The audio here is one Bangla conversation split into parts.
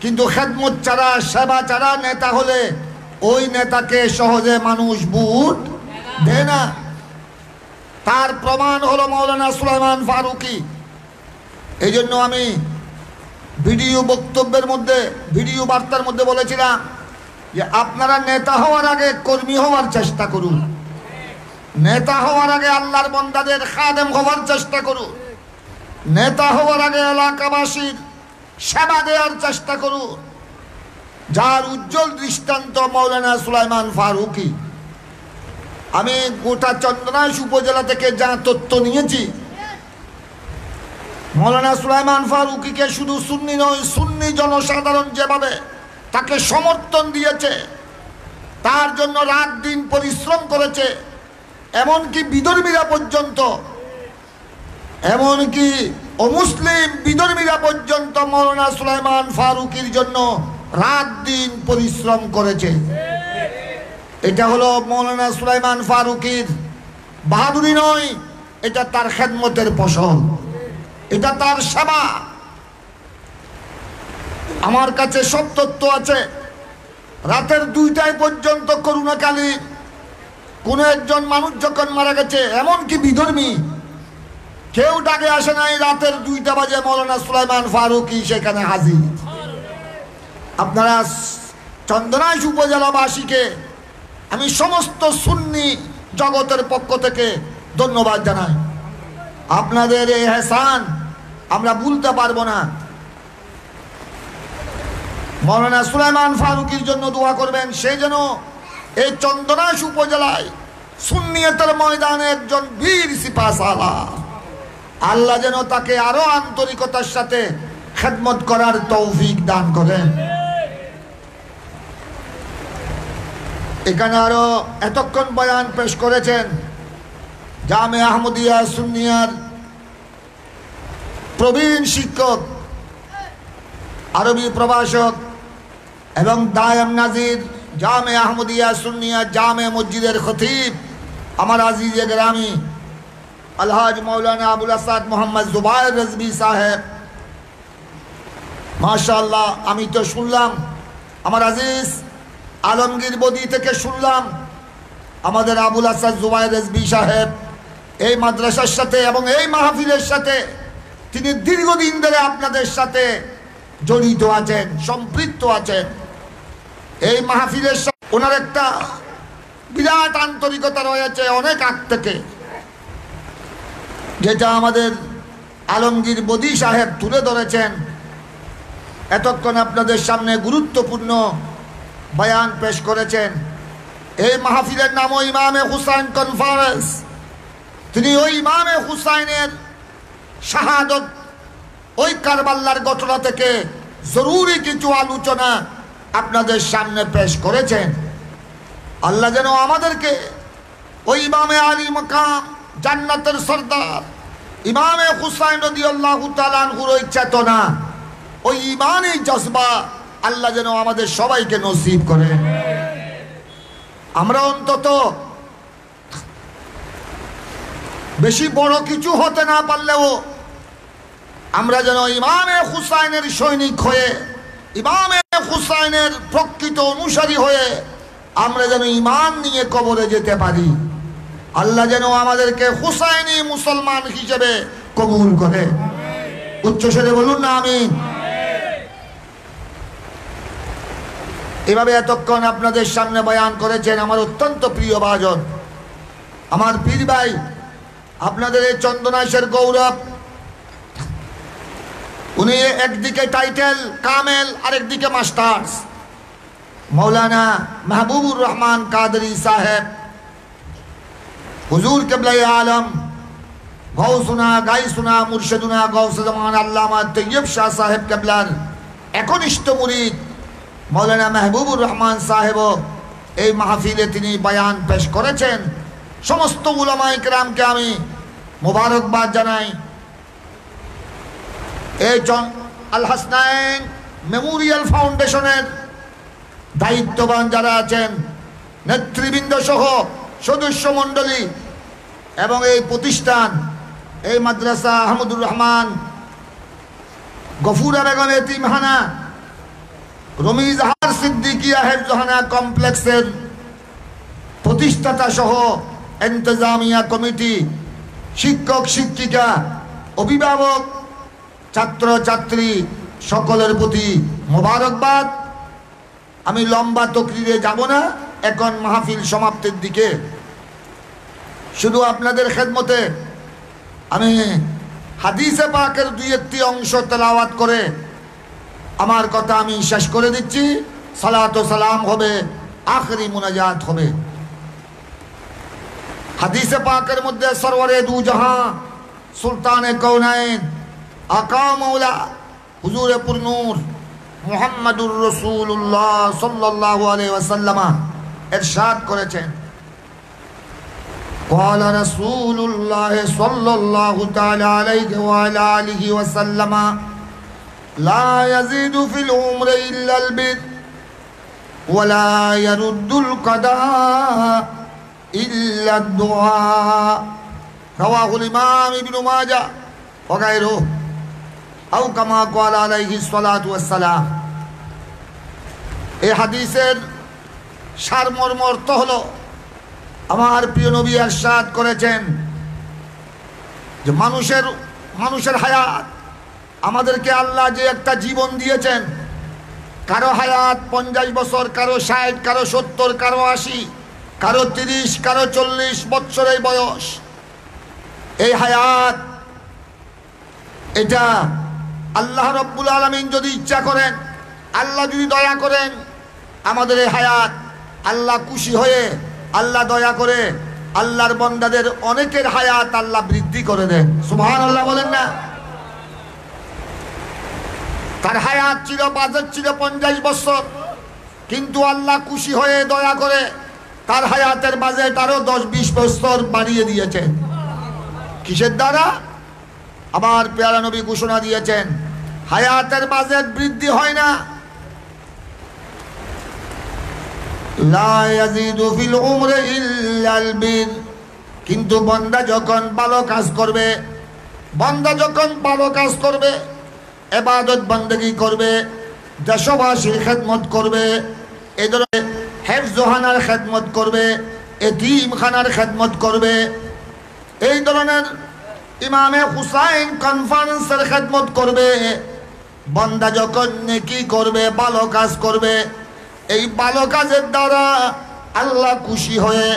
কিন্তু খেদমত ছাড়া, সেবা ছাড়া নেতা হলে ওই নেতাকে সহজে মানুষ ভোট দেয় না। তার প্রমাণ হলো মাওলানা সুলাইমান ফারুকী। এই জন্য আমি ভিডিও বক্তব্যের মধ্যে, ভিডিও বার্তার মধ্যে বলেছিলাম যে আপনারা নেতা হওয়ার আগে কর্মী হওয়ার চেষ্টা করুন, নেতা হওয়ার আগে আল্লাহর বান্দাদের খাদেম হওয়ার চেষ্টা করুন, নেতা হওয়ার আগে এলাকাবাসীর সেবা দেওয়ার চেষ্টা করুন। যার উজ্জ্বল দৃষ্টান্ত মাওলানা সুলাইমান ফারুকী। আমি গোটা চন্দনাইশ উপজেলা থেকে যা তথ্য নিয়েছি, মাওলানা সুলাইমান ফারুকীকে শুধু সুন্নি নয়, সুন্নি জনসাধারণ যেভাবে তাকে সমর্থন দিয়েছে, তার জন্য রাত দিন পরিশ্রম করেছে, এমনকি বিধর্মীরা পর্যন্ত, এমনকি অমুসলিম বিধর্মীরা পর্যন্ত মাওলানা সুলাইমান ফারুকীর জন্য রাত দিন পরিশ্রম করেছে। এটা হলো মাওলানা সুলাইমান ফারুকীর বাহাদুরি নয়, এটা তার খেদমতের ফসল, এটা তার সেবা। আমার কাছে সব তথ্য আছে। রাতের 2টায় পর্যন্ত করুণাকালীন কোন একজন মানুষ যখন মারা গেছে, এমনকি বিধর্মী কেউ ডাকে আসে নাই, রাতের 2টা বাজে মাওলানা সুলাইমান ফারুকী সেখানে হাজির। আপনারা চন্দনাইশ উপজেলাবাসীকে আমি সমস্ত সুন্নি জগতের পক্ষ থেকে ধন্যবাদ জানাই। আপনাদের এই এহসান আমরা ভুলতে পারবো না। মাওলানা সুলাইমান ফারুকীর জন্য দোয়া করবেন, সে যেন এই চন্দনাইশ উপজেলায় সুন্নিয়তের ময়দানে একজন বীর সিপাহসালার, আল্লাহ যেন তাকে আরো আন্তরিকতার সাথে খেদমত করার তৌফিক দান করেন। এখানে আরো এতক্ষণ বয়ান পেশ করেছেন জামে আহমদিয়া সুন্নিয়ার প্রবীণ শিক্ষক, আরবি প্রভাষক এবং দায়াম নাজির জামে আহমদিয়া সুন্নিয়া জামে মসজিদের খতিব আমার আজিজে গ্রামী আলহাজ মৌলানা আবুল আসাদ মোহাম্মদ জুবায়ের রিজভী সাহেব। মাশাআল্লাহ, আমি তো শুনলাম আমার আজিজ আলমগীর বদি থেকে শুনলাম আমাদের আবুল আসাদ জুবায়ের রিজভী সাহেব এই মাদ্রাসার সাথে এবং এই মাহফিলের সাথে তিনি দীর্ঘদিন ধরে আপনাদের সাথে জড়িত আছেন, সম্পৃক্ত আছেন। এই মাহফিলের সাথে ওনার একটা বিরাট আন্তরিকতা রয়েছে অনেক আগ থেকে, যেটা আমাদের আলমগীর বদি সাহেব তুলে ধরেছেন। এতক্ষণ আপনাদের সামনে গুরুত্বপূর্ণ বয়ান পেশ করেছেন। এই মাহফিলের নাম ইমামে হুসাইন কনফারেন্স। তিনি ওই ইমামে হুসাইনের শাহাদত, ওই কারবাল্লার ঘটনা থেকে জরুরি কিছু আলোচনা আপনাদের সামনে পেশ করেছেন। আল্লাহ যেন আমাদেরকে ওই ইমামে আলী মাকাম, জান্নাতের সরদার ইমামে হুসাইন রাদিয়াল্লাহু তাআলা আনহুর ওই চেতনা, ওই ঈমানী জজবা আল্লাহ যেন আমাদের সবাইকে নসিব করেন। আমরা অন্তত বেশি বড় কিছু হতে না পারলেও আমরা যেন ইমামে হুসাইনের সৈনিক হয়ে, ইমামে হুসাইনের প্রকৃত অনুসারী হয়ে আমরা যেন ঈমান নিয়ে কবরে যেতে পারি। আল্লাহ যেন আমাদেরকে হুসাইনি মুসলমান হিসেবে কবুল করে। উচ্চস্বরে বলুন না আমিন। এভাবে এতক্ষণ আপনাদের সামনে বয়ান করেছেন আমার অত্যন্ত প্রিয় ভাজন, আমার পীর ভাই, আপনাদের এই চন্দনাইশের গৌরব। উনি একদিকে টাইটেল কামেল, আরেকদিকে মাস্টার্স, মৌলানা মাহবুবুর রহমান কাদরি সাহেব, হুজুর কিবলাই আলম, গৌসুনা গাইসুনা মুর্শিদুনা গৌসে জামান আল্লামা তৈয়ব শাহ সাহেব কিবলার একনিষ্ঠ মুরিদ মৌলানা মাহবুবুর রহমান সাহেব এই মাহফিলে তিনি বয়ান পেশ করেছেন। সমস্ত উলামায়ে কেরামকে আমি মোবারকবাদ জানাই। এই আল হাসনাইন মেমোরিয়াল ফাউন্ডেশনের দায়িত্ববান যারা আছেন, নেতৃবৃন্দ সহ সদস্য মণ্ডলী এবং এই প্রতিষ্ঠান, এই মাদ্রাসা আহমদুর রহমান, গফুরা বেগম এতিমখানা, রুমি জাহার সিদ্দিকিয়া হেফজোখানা কমপ্লেক্সের প্রতিষ্ঠাতা সহ ইন্তেজামিয়া কমিটি, শিক্ষক শিক্ষিকা, অভিভাবক, ছাত্র ছাত্রী সকলের প্রতি মোবারকবাদ। আমি লম্বা তকরিরে যাব না, এখন মাহফিল সমাপ্তির দিকে। শুধু আপনাদের খেদমতে আমি হাদিসে পাকের দুই একটি অংশ তেলাওয়াত করে আমার কথা আমি শেষ করে দিচ্ছি। সালাত ও সালাম হবে, আখরি মুনাজাত হবে। হাদিসে পাকের মধ্যে সরওয়ারে দু জাহাঁ, সুলতানে কৌনাইন, আকা মৌলা হুজুরে পুরনূর মুহাম্মাদুর রাসূলুল্লাহ সাল্লাল্লাহু আলাইহি ওয়াসাল্লাম ইরশাদ করেছেন, قال رسول الله صلى الله تعالى عليه وعلى آله وسلم لا يزيد في العمر إلا البر ولا يرد القضاء إلا الدعاء رواه الإمام ابن ماجه وغيره أو كما قال عليه الصلاة والسلام। এই হাদিসের সারমর্ম অর্থ হলো, আমার প্রিয় নবী ইরশাদ করেছেন যে মানুষের হায়াত, আমাদেরকে আল্লাহ যে একটা জীবন দিয়েছেন, কারো হায়াত 50 বছর, কারো 60, কারো 70, কারো 80, কারো 30, কারো 40 বছরের বয়স। এই হায়াত, এটা আল্লাহ রব্বুল আলামিন যদি ইচ্ছা করেন, আল্লাহ যদি দয়া করেন, আমাদের এই হায়াত আল্লাহ খুশি হয়ে, আল্লাহ দয়া করে আল্লাহর বান্দাদের অনেকের হায়াত আল্লাহ বৃদ্ধি করে দেন। সুবহানাল্লাহ বলেন না? তার হায়াত ছিল, বাজেট ছিল 50 বছর, কিন্তু আল্লাহ খুশি হয়ে দয়া করে তার হায়াতের বাজেট আরো 10-20 বছর বাড়িয়ে দিয়েছেন। কিসের দ্বারা? আমার পেয়ারা নবী ঘোষণা দিয়েছেন, হায়াতের বাজেট বৃদ্ধি হয় না। লা ইয়াজিদু ফিল উমরি ইল্লাল বির। কিন্তু বান্দা যখন ভালো কাজ করবে, ইবাদত বন্দেগী করবে, দেশবাসীর খেদমত করবে, এই ধরনের হেফজোখানার খেদমত করবে, এতিমখানার খেদমত করবে, এই ধরনের ইমামে হুসাইন কনফারেন্সের খেদমত করবে, বান্দা যখন নেকি করবে, ভালো কাজ করবে, এই ভালো কাজের দ্বারা আল্লাহ খুশি হয়ে,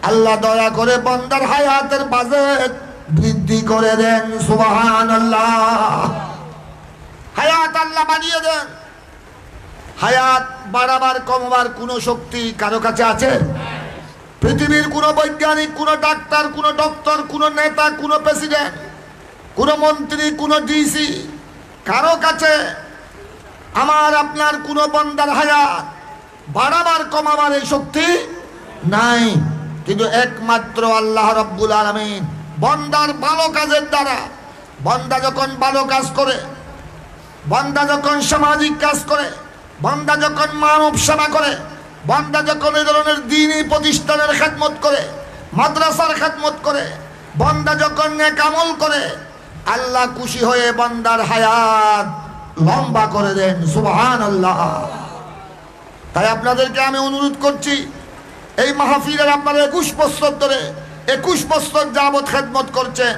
আল্লাহ দয়া করে বান্দার হায়াতের বাজেট বৃদ্ধি করে দেন। সুবহানাল্লাহ। হায়াত আল্লাহ বাড়িয়ে দেন। হায়াত বাড়াবার কমবার কোনো শক্তি কারো কাছে আছে? পৃথিবীর কোনো বৈজ্ঞানিক, কোনো ডাক্তার, কোনো ডক্টর, কোনো নেতা, কোনো প্রেসিডেন্ট, কোনো মন্ত্রী, কোনো ডিসি, কারো কাছে আমার আপনার কোনো বান্দার হায়াত বাড়াবার কমাবার এই শক্তি নাই। কিন্তু একমাত্র আল্লাহ রাব্বুল আলামিন বান্দার ভালো কাজের দ্বারা, বান্দা যখন ভালো কাজ করে, বান্দা যখন সামাজিক কাজ করে, বান্দা যখন মানব সেবা করে, বান্দা যখন এই ধরনের দ্বীনি প্রতিষ্ঠানের খেদমত করে, মাদ্রাসার খেদমত করে, বান্দা যখন নেক আমল করে, আল্লাহ খুশি হয়ে বান্দার হায়াত লম্বা করে দেন। সুবহানাল্লাহ। তাই আপনাদেরকে আমি অনুরোধ করছি, এই মাহফিলের আপনারা 21 বছর ধরে, 21 বছর যাবৎ খেদমত করছেন,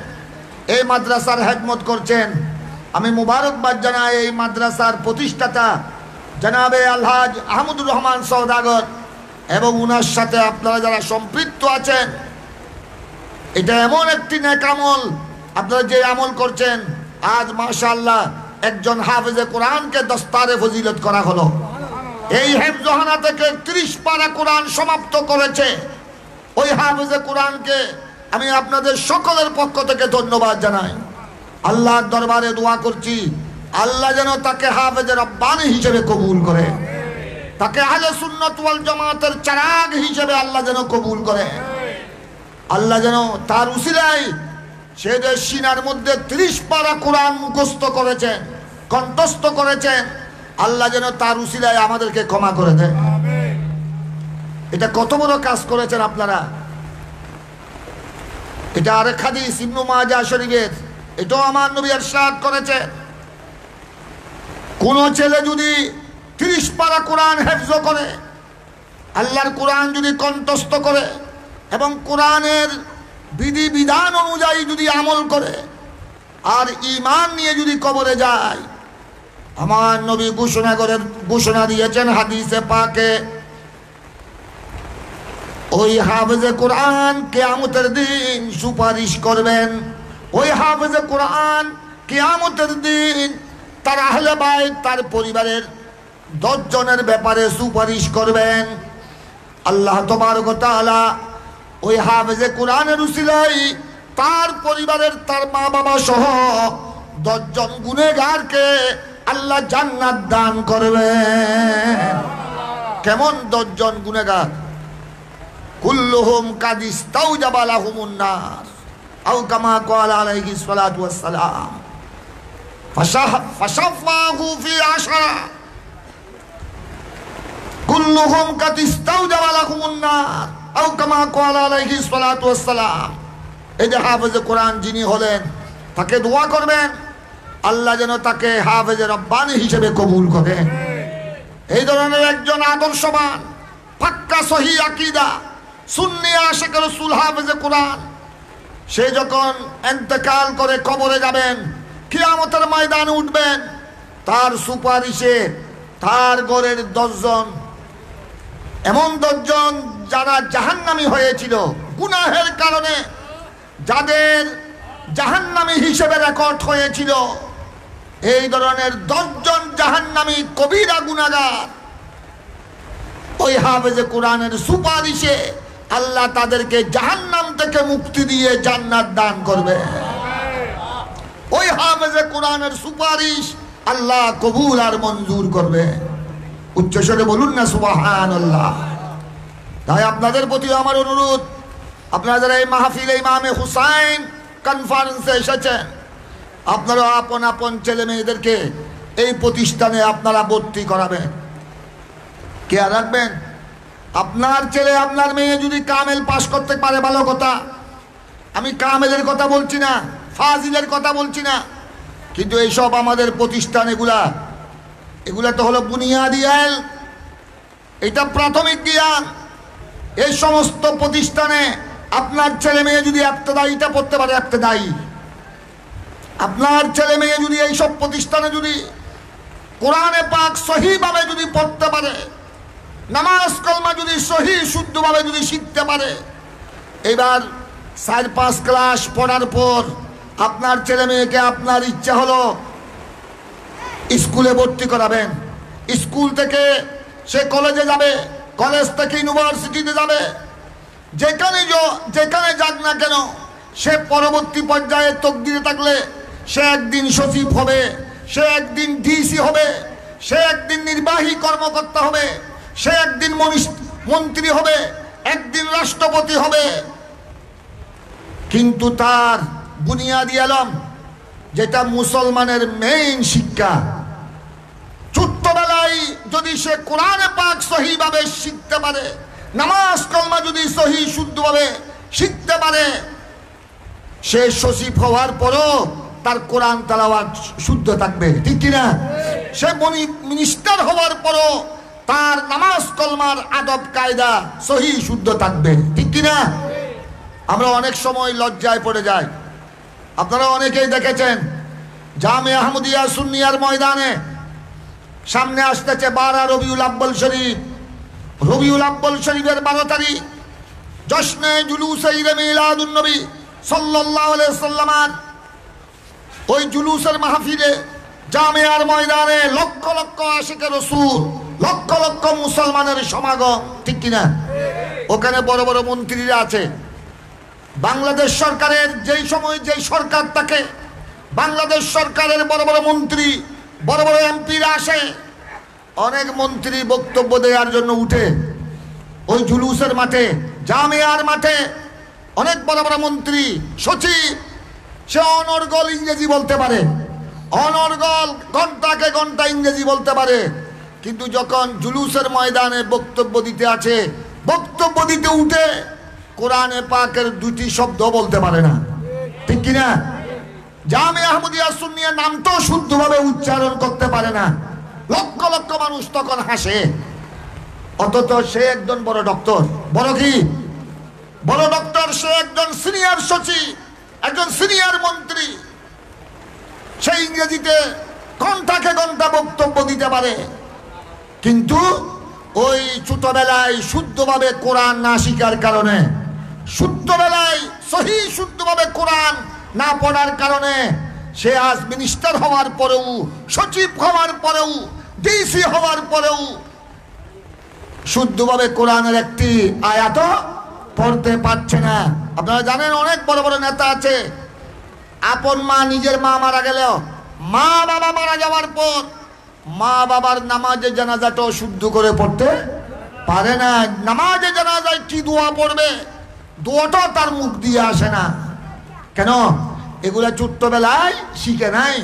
এই মাদ্রাসার খেদমত করছেন। আমি মুবারকবাদ জানাই এই মাদ্রাসার প্রতিষ্ঠাতা জনাবে আলহাজ আহমদুর রহমান সওদাগর এবং উনার সাথে আপনারা যারা সম্পৃক্ত আছেন। এটা এমন একটি নেক আমল, আপনারা যে আমল করছেন, আজ মাশাআল্লাহ একজন হাফেজে কোরআনকে দস্তারে ফজিলত করা হলো। এই হেফজোখানা থেকে 30 পারা কোরআন সমাপ্ত করেছে ওই হাফেজে কোরআনকে আমি আপনাদের সকলের পক্ষ থেকে ধন্যবাদ জানাই। আল্লাহর দরবারে দোয়া করছি, আল্লাহ যেন তাকে হাফেজে রব্বানি হিসেবে কবুল করে, তাকে আহলে সুন্নাত ওয়াল জামাতের চারাগ হিসেবে আল্লাহ যেন কবুল করে। আল্লাহ যেন তার উসিলায় সে যে সিনার মধ্যে 30 পারা কোরআন মুখস্থ করেছেন, কণ্ঠস্থ করেছেন, আল্লাহ যেন তার উসিলায় আমাদেরকে ক্ষমা করে দেয়। এটা কত বড় কাজ করেছেন আপনারা। এটা আরেক হাদিস ইবনে মাজাহ শরীফের, এটাও আমার নবী ইরশাদ করেছে, কোন ছেলে যদি 30 পারা কোরআন হেফজ করে, আল্লাহর কোরআন যদি কণ্ঠস্থ করে এবং কোরআনের বিধি বিধান অনুযায়ী যদি আমল করে আর ঈমান নিয়ে যদি কবরে যায়, আমার নবী ঘোষণা দিয়েছেন হাদিসে পাকে, ওই হাফেজে কোরআন কিয়ামতের দিন সুপারিশ করবেন। ওই হাফেজে কোরআন কিয়ামতের দিন তার আহলে বাইত, তার পরিবারের 10 জনের ব্যাপারে সুপারিশ করবেন। আল্লাহ তাবারক ওয়া তাআলা ওই হাফেজে কোরআনের উসিলায় তার পরিবারের, তার মা বাবা সহ 10 জন গুনাহগারকে আল্লাহ জান্নাত দান করবেন। কেমন 10 জন গুনাহগার? কুল্লুহুম কাদ ইস্তাওজাবা লাহুমুন নার আও কামা ক্বালা আলাইহিস সালাতু ওয়াস সালাম ফাশাফাহু ফি আশরা। কুল্লুহুম কাদ ইস্তাওজাবা লাহুমুন নার আও কামা ক্বালা আলাইহিস সালাতু ওয়াস সালাম। এই যে হাফেজে কোরআন যিনি হলেন, তাকে দোয়া করবেন আল্লাহ যেন তাকে হাফেজে রব্বানি হিসেবে কবুল করেন। এই ধরনের একজন আদর্শবান, পাক্কা সহি আকীদা, সুন্নি আশিক রাসূল হাফেজে কোরআন, সে যখন ইন্তেকাল করে কবরে যাবেন, কিয়ামতের ময়দানে উঠবেন, তার সুপারিশে তার ঘরের 10 জন, এমন 10 জন যারা জাহান্নামী হয়েছিল গুনাহের কারণে, যাদের জাহান্নামী হিসেবে রেকর্ড হয়েছিল, এই ধরনের 10 জন জাহান্নামী কবিরা গুনাহগার, ওই হাফেজে কোরআনের সুপারিশে আল্লাহ তাদেরকে জাহান্নাম থেকে মুক্তি দিয়ে জান্নাত দান করবে। ওই হাফেজে কোরআনের সুপারিশ আল্লাহ কবুল আর মঞ্জুর করবে। উচ্চস্বরে বলুন না সুবহানাল্লাহ। তাই আপনাদের প্রতি আমার অনুরোধ, আপনারা যারা এই মাহফিলে ইমামে হুসাইন কনফারেন্সে এসেছেন, আপনারা আপন আপন ছেলে মেয়েদেরকে এই প্রতিষ্ঠানে আপনারা ভর্তি করাবেন। কে রাখবেন? আপনার ছেলে আপনার মেয়ে যদি কামেল পাস করতে পারে ভালো কথা, আমি কামেলের কথা বলছি না, ফাজিলের কথা বলছি না, কিন্তু এইসব আমাদের প্রতিষ্ঠান এগুলা তো হলো বুনিয়াদি ইলম, এটা প্রাথমিক জ্ঞান। এই সমস্ত প্রতিষ্ঠানে আপনার ছেলে মেয়ে যদি ইবতেদায়ীটা পড়তে পারে, ইবতেদায়ী, আপনার ছেলে মেয়ে যদি এইসব প্রতিষ্ঠানে যদি কোরআনে পাক সহিভাবে যদি পড়তে পারে, নামাজ কলমা যদি সহি শুদ্ধভাবে যদি শিখতে পারে, এবার 4-5 ক্লাস পড়ার পর আপনার ছেলে মেয়েকে আপনার ইচ্ছা হলো স্কুলে ভর্তি করাবেন, স্কুল থেকে সে কলেজে যাবে, কলেজ থেকে ইউনিভার্সিটিতে যাবে, যেখানে যাক না কেন, সে পরবর্তী পর্যায়ে তকদিরে থাকলে সে একদিন সচিব হবে, সে একদিন ডিসি হবে, সে একদিন নির্বাহী কর্মকর্তা হবে, সে একদিন মন্ত্রী হবে, একদিন রাষ্ট্রপতি হবে। কিন্তু তার বুনিয়াদি ইলম, যেটা মুসলমানের মেইন শিক্ষা, ছোট্টবেলায় যদি সে কোরআনে পাক সহিভাবে শিখতে পারে, নামাজ কলমা যদি সহি শুদ্ধভাবে শিখতে পারে, সে সচিব হওয়ার পরও তার কোরআন তেলাওয়াত শুদ্ধ থাকবে, ঠিক কিনা? সে মিনিস্টার হওয়ার পরও তার নামাজ কলমার আদব কায়দা সহি শুদ্ধ থাকবে, ঠিক কিনা? আমরা অনেক সময় লজ্জায় পড়ে যাই। আপনারা অনেকেই দেখেছেন জামে আহমদিয়া সুন্নিয়ার ময়দানে সামনে আসতেছে 12 রবিউল আব্বাল শরীফ। রবিউল আব্বাল শরীফের 12 তারিখ জশ্নে জুলুসে ঈদে মিলাদুন নবী সাল্লাল্লাহু আলাইহি সাল্লাম। ওই জুলুসের মাহফিলে জামিয়ার ময়দানে লক্ষ লক্ষ আশিকে রাসূল, লক্ষ লক্ষ মুসলমানের সমাগম, ঠিক কিনা? ওখানে বড় বড় মন্ত্রীরা আছে। বাংলাদেশ সরকারের যেই সময় যেই সরকার থাকে, বাংলাদেশ সরকারের বড় বড় মন্ত্রী, বড় বড় এমপিরা আসে। অনেক মন্ত্রী বক্তব্য দেওয়ার জন্য উঠে ওই জুলুসের মাঠে, জামিয়ার মাঠে। অনেক বড় বড় মন্ত্রী, সচিব, সে অনর্গল ইংরেজি বলতে পারে, অনর্গল ঘন্টাকে ঘন্টা ইংরেজি বলতে পারে, কিন্তু যখন জুলুসের ময়দানে বক্তব্য দিতে আছে, বক্তব্য দিতে উঠে কোরআনে পাকের 2টি শব্দ বলতে পারে না, ঠিক কিনা? জামে আহমদিয়া সুন্নিয়া নামটাও শুদ্ধভাবে উচ্চারণ করতে পারে না। লক্ষ লক্ষ মানুষ তখন হাসে, অথচ সে একজন বড় ডক্টর। বড় কি? বড় ডক্টর। সে একজন সিনিয়র সচিব, একজন সিনিয়র মন্ত্রী। সে ইংরেজিতে ঘন্টাকে ঘন্টা বক্তব্য দিতে পারে, কিন্তু ওই ছোটবেলায় শুদ্ধভাবে কোরআন না শিখার কারণে, শুদ্ধবেলায় সহি শুদ্ধভাবে কোরআন না পড়ার কারণে সে আজ মিনিস্টার হওয়ার পরেও, সচিব হওয়ার পরেও, ডিসি হওয়ার পরেও শুদ্ধভাবে কোরআনের একটি আয়াত পড়তে পারছে না। আপনারা জানেন অনেক বড় বড় নেতা আছে, আপন মা, নিজের মা মারা গেল, মা বাবা মারা যাওয়ার পর মা বাবার নামাজে জানাজাটাও শুদ্ধ করে পড়তে পারে না। নামাজে জানাজায় কি দোয়া পড়বে, দোয়াটাও তার মুখ দিয়ে আসে না। কেন? এগুলা ছোট্টবেলায় শিখে নাই।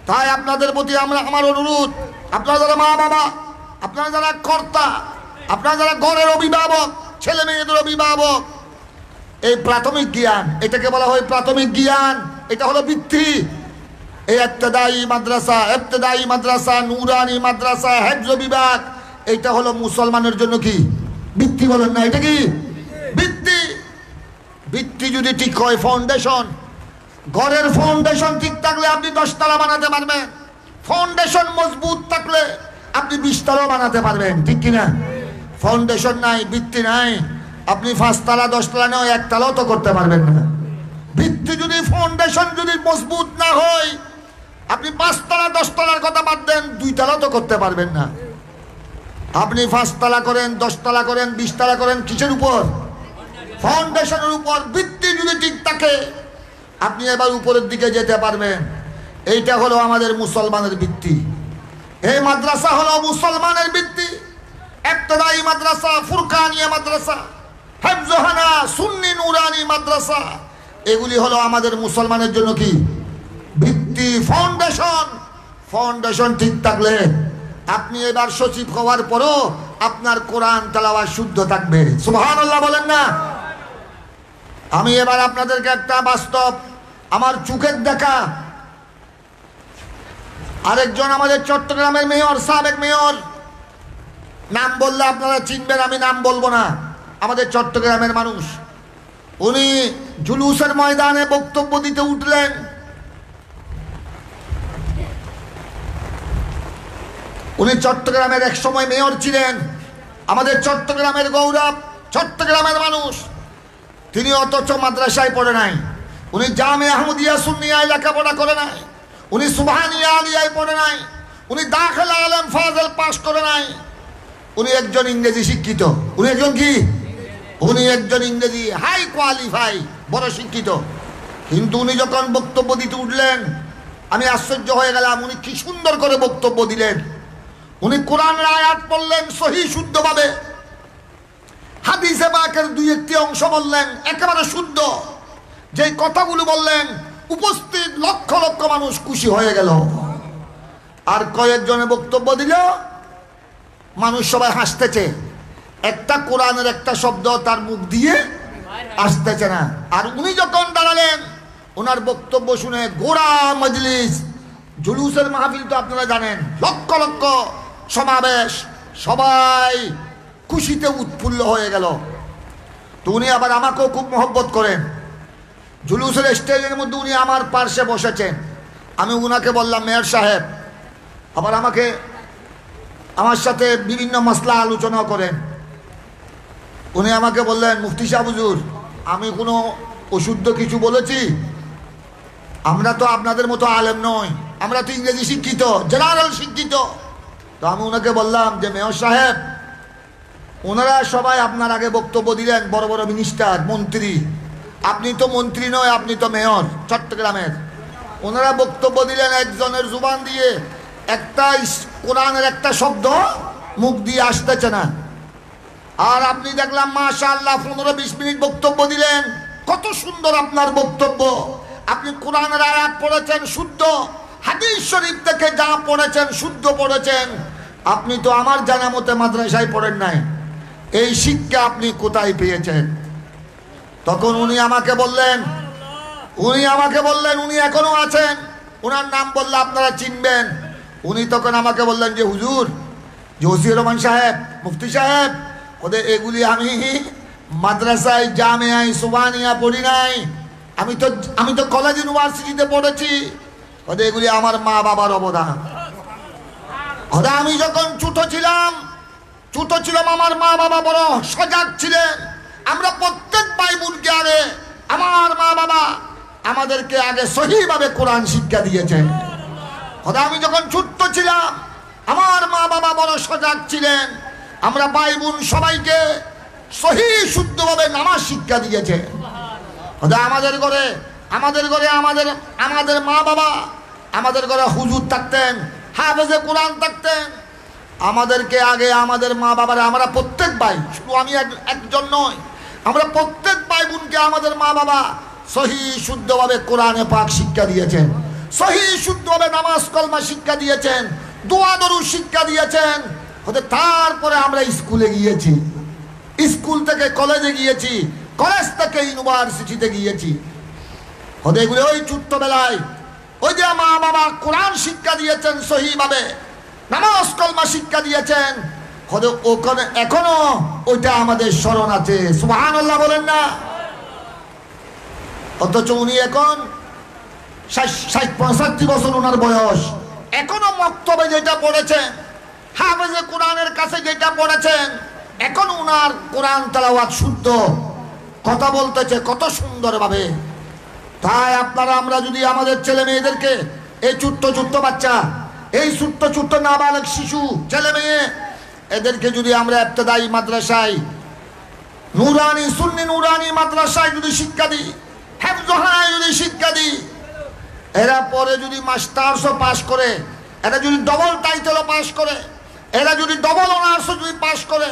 তাই আপনাদের প্রতি আমার অনুরোধ, আপনারা যারা মা বাবা, আপনারা যারা কর্তা, আপনারা যারা ঘরের অভিভাবক, ছেলে মেয়েদের অভিভাবক, এই প্রাথমিক জ্ঞান, এটাকে বলা হয় প্রাথমিক জ্ঞান। এটা হলো বৃত্তি। এই ইবতেদায়ী মাদ্রাসা, নুরানি মাদ্রাসা, হেফজ বিভাগ, এটা হলো মুসলমানের জন্য কি বৃত্তি? বলেন না, এটা কি বৃত্তি? বৃত্তি যদি ঠিক হয়, ফাউন্ডেশন, ঘরের ফাউন্ডেশন ঠিক থাকলে আপনি 10 তলা বানাতে পারবেন। ফাউন্ডেশন মজবুত থাকলে আপনি 20 তলা বানাতে পারবেন, ঠিক কিনা? ফাউন্ডেশন নাই, বৃত্তি নাই, আপনি 5 তলা 10 তলা নয়, 1 তলাও তো করতে পারবেন না। ভিত্তি যদি, ফাউন্ডেশন যদি মজবুত না হয়, আপনি 5 তলা 10 তলার কথা বাদ দেন, 2 তলাও তো করতে পারবেন না। আপনি 5 তলা করেন, 10 তলা করেন, 20 তলা করেন, কিসের উপর? ফাউন্ডেশনের উপর। ভিত্তি যদি ঠিক থাকে, আপনি এবার উপরের দিকে যেতে পারবেন। এইটা হলো আমাদের মুসলমানের ভিত্তি। এই মাদ্রাসা হলো মুসলমানের ভিত্তি। ইবতেদায়ী মাদ্রাসা, ফুরকানিয়া মাদ্রাসা, হেফজোহানা, সুন্নি নুরানি মাদ্রাসা, এগুলি হলো আমাদের মুসলমানের জন্য কি ভিত্তি, ফাউন্ডেশন। ফাউন্ডেশন ঠিক থাকলে আপনি এবার সচিব হওয়ার পরও আপনার কোরআন তেলাওয়াত শুদ্ধ থাকবে। সুবহানাল্লাহ বলেন না? আমি এবার আপনাদেরকে একটা বাস্তব, আমার চোখের দেখা, আরেকজন আমাদের চট্টগ্রামের মেয়র, সাবেক মেয়র, নাম বললে আপনারা চিনবেন, আমি নাম বলবো না, আমাদের চট্টগ্রামের মানুষ। উনি জুলুসের ময়দানে বক্তব্য দিতে উঠলেন। উনি চট্টগ্রামের এক সময় মেয়র ছিলেন, আমাদের চট্টগ্রামের গৌরব, চট্টগ্রামের মানুষ। তিনি অথচ মাদ্রাসায় পড়ে নাই, উনি জামে আহমদিয়া সুন্নিয়ায় লেখাপড়া করে নাই, উনি সুবহানিয়া আলিয়ায় পড়ে নাই, উনি দাখিলা আলেম ফাজেল পাস করে নাই। উনি একজন ইংরেজি শিক্ষিত। উনি একজন কি? উনি একজন ইংরেজি হাই কোয়ালিফাই, বড় শিক্ষিত। কিন্তু উনি যখন বক্তব্য দিতে উঠলেন, আমি আশ্চর্য হয়ে গেলাম। উনি কি সুন্দর করে বক্তব্য দিলেন। উনি কোরআনের আয়াত পড়লেন সহি শুদ্ধভাবে, হাদিসে পাকের 2-1টি অংশ বললেন একেবারে শুদ্ধ। যে কথাগুলো বললেন, উপস্থিত লক্ষ লক্ষ মানুষ খুশি হয়ে গেল। আর কয়েকজনে বক্তব্য দিল, মানুষ সবাই হাসতেছে, একটা কোরআনের একটা শব্দ তার মুখ দিয়ে আসতেছে না। আর উনি যখন দাঁড়ালেন, ওনার বক্তব্য শুনে গোড়া মজলিস, জুলুসের মাহফিল তো আপনারা জানেন, লক্ষ লক্ষ সমাবেশ, সবাই খুশিতে উৎফুল্ল হয়ে গেল। তো উনি আবার আমাকেও খুব মহব্বত করেন। জুলুসের স্টেজের মধ্যে উনি আমার পার্শ্বে বসেছেন। আমি উনাকে বললাম, মেয়র সাহেব, আবার আমার সাথে বিভিন্ন মাসলা আলোচনা করেন। উনি আমাকে বললেন, মুফতি সাহেব হুজুর, আমি কোনো অশুদ্ধ কিছু বলেছি? আমরা তো আপনাদের মতো আলেম নই, আমরা তো ইংরেজি শিক্ষিত, জেনারেল শিক্ষিত। তো আমি ওনাকে বললাম যে মেয়র সাহেব, ওনারা সবাই আপনার আগে বক্তব্য দিলেন, বড় বড় মিনিস্টার, মন্ত্রী। আপনি তো মন্ত্রী নয়, আপনি তো মেয়র চট্টগ্রামের। ওনারা বক্তব্য দিলেন একজনের জুবান দিয়ে, একটা কোরআনের একটা শব্দ মুখ দিয়ে আসতেছে না। আর আপনি দেখলাম মাশাআল্লাহ 15-20 মিনিট বক্তব্য দিলেন, কত সুন্দর আপনার বক্তব্য। আপনি কোরআনের আয়াত পড়েছেন শুদ্ধ, হাদিস শরীফ থেকে যা পড়েছেন শুদ্ধ পড়েছেন। আপনি তো আমার জানা মতে মাদ্রাসায় পড়েন নাই, এই শিক্ষা আপনি কোথায় পেয়েছেন? তখন উনি আমাকে বললেন, উনি এখনো আছেন, ওনার নাম বললে আপনারা চিনবেন। উনি তখন আমাকে বললেন যে হুজুর, যে ওসিউর রহমান সাহেব, মুফতি সাহেব, ওদের এগুলি আমি মাদ্রাসায় জামিয়ায় সুবহানিয়া পড়ি নাই, আমি তো কলেজ ইউনিভার্সিটিতে পড়েছি। ওদের এগুলি আমার মা বাবার অবদান। ওদের আমি যখন ছোট ছিলাম আমার মা বাবা বড় সজাগ ছিলেন। আমরা প্রত্যেক ভাই বোনকে আগে আমার মা বাবা আমাদেরকে আগে সহিভাবে কোরআন শিক্ষা দিয়েছেন। ওদের আমি যখন ছোট্ট ছিলাম আমার মা বাবা বড় সজাগ ছিলেন। আমরা ভাই বোন সবাইকে সহি শুদ্ধভাবে নামাজ শিক্ষা দিয়েছে। আমাদের ঘরে আমাদের মা বাবা, আমাদের ঘরে হুজুর থাকতেন, হাফেজে কোরআন থাকতেন। আমাদেরকে আগে আমাদের মা বাবারা, আমরা প্রত্যেক ভাই, শুধু আমি একজন নয়, আমরা প্রত্যেক ভাই বোনকে আমাদের মা বাবা সহি শুদ্ধভাবে কোরআনে পাক শিক্ষা দিয়েছেন, সহি শুদ্ধভাবে নামাজ কলমা শিক্ষা দিয়েছেন, দোয়া দরুদ শিক্ষা দিয়েছেন। তারপরে আমরা স্কুলে গিয়েছি, স্কুল থেকে কলেজে গিয়েছি, কলেজ থেকে ইউনিভার্সিটিতে গিয়েছি। এগুলো ওই ছোট্টবেলায় ওই যে মা বাবা কোরআন শিক্ষা দিয়েছেন সহিভাবে, নামাজ কলমা শিক্ষা দিয়েছেন, ওখানে এখনো ওইটা আমাদের স্মরণ আছে। সুবহানাল্লাহ বলেন না? অথচ উনি এখন 65 বছর ওনার বয়স, এখনো মক্তবে যেটা পড়েছেন, হাফেজে কোরআনের কাছে যেটা পড়েছেন, এখন উনার কোরআন তেলাওয়াত শুদ্ধ, কথা বলতেছে কত সুন্দরভাবে। তাই আমরা যদি আমাদের ছেলে মেয়েদেরকে, এই ছোট্ট বাচ্চা, এই ছোট্ট নাবালক শিশু ছেলে মেয়ে, এদেরকে যদি আমরা ইবতেদায়ী মাদ্রাসায়, নুরানি সুন্নি নুরানি মাদ্রাসায় যদি শিক্ষা দিই, হেফজখানায় যদি শিক্ষা দিই, এরা পরে যদি মাস্টার্সও পাস করে, এরা যদি ডবল টাইটেলও পাস করে, এরা যদি ডবল অনার্সও যদি পাস করে,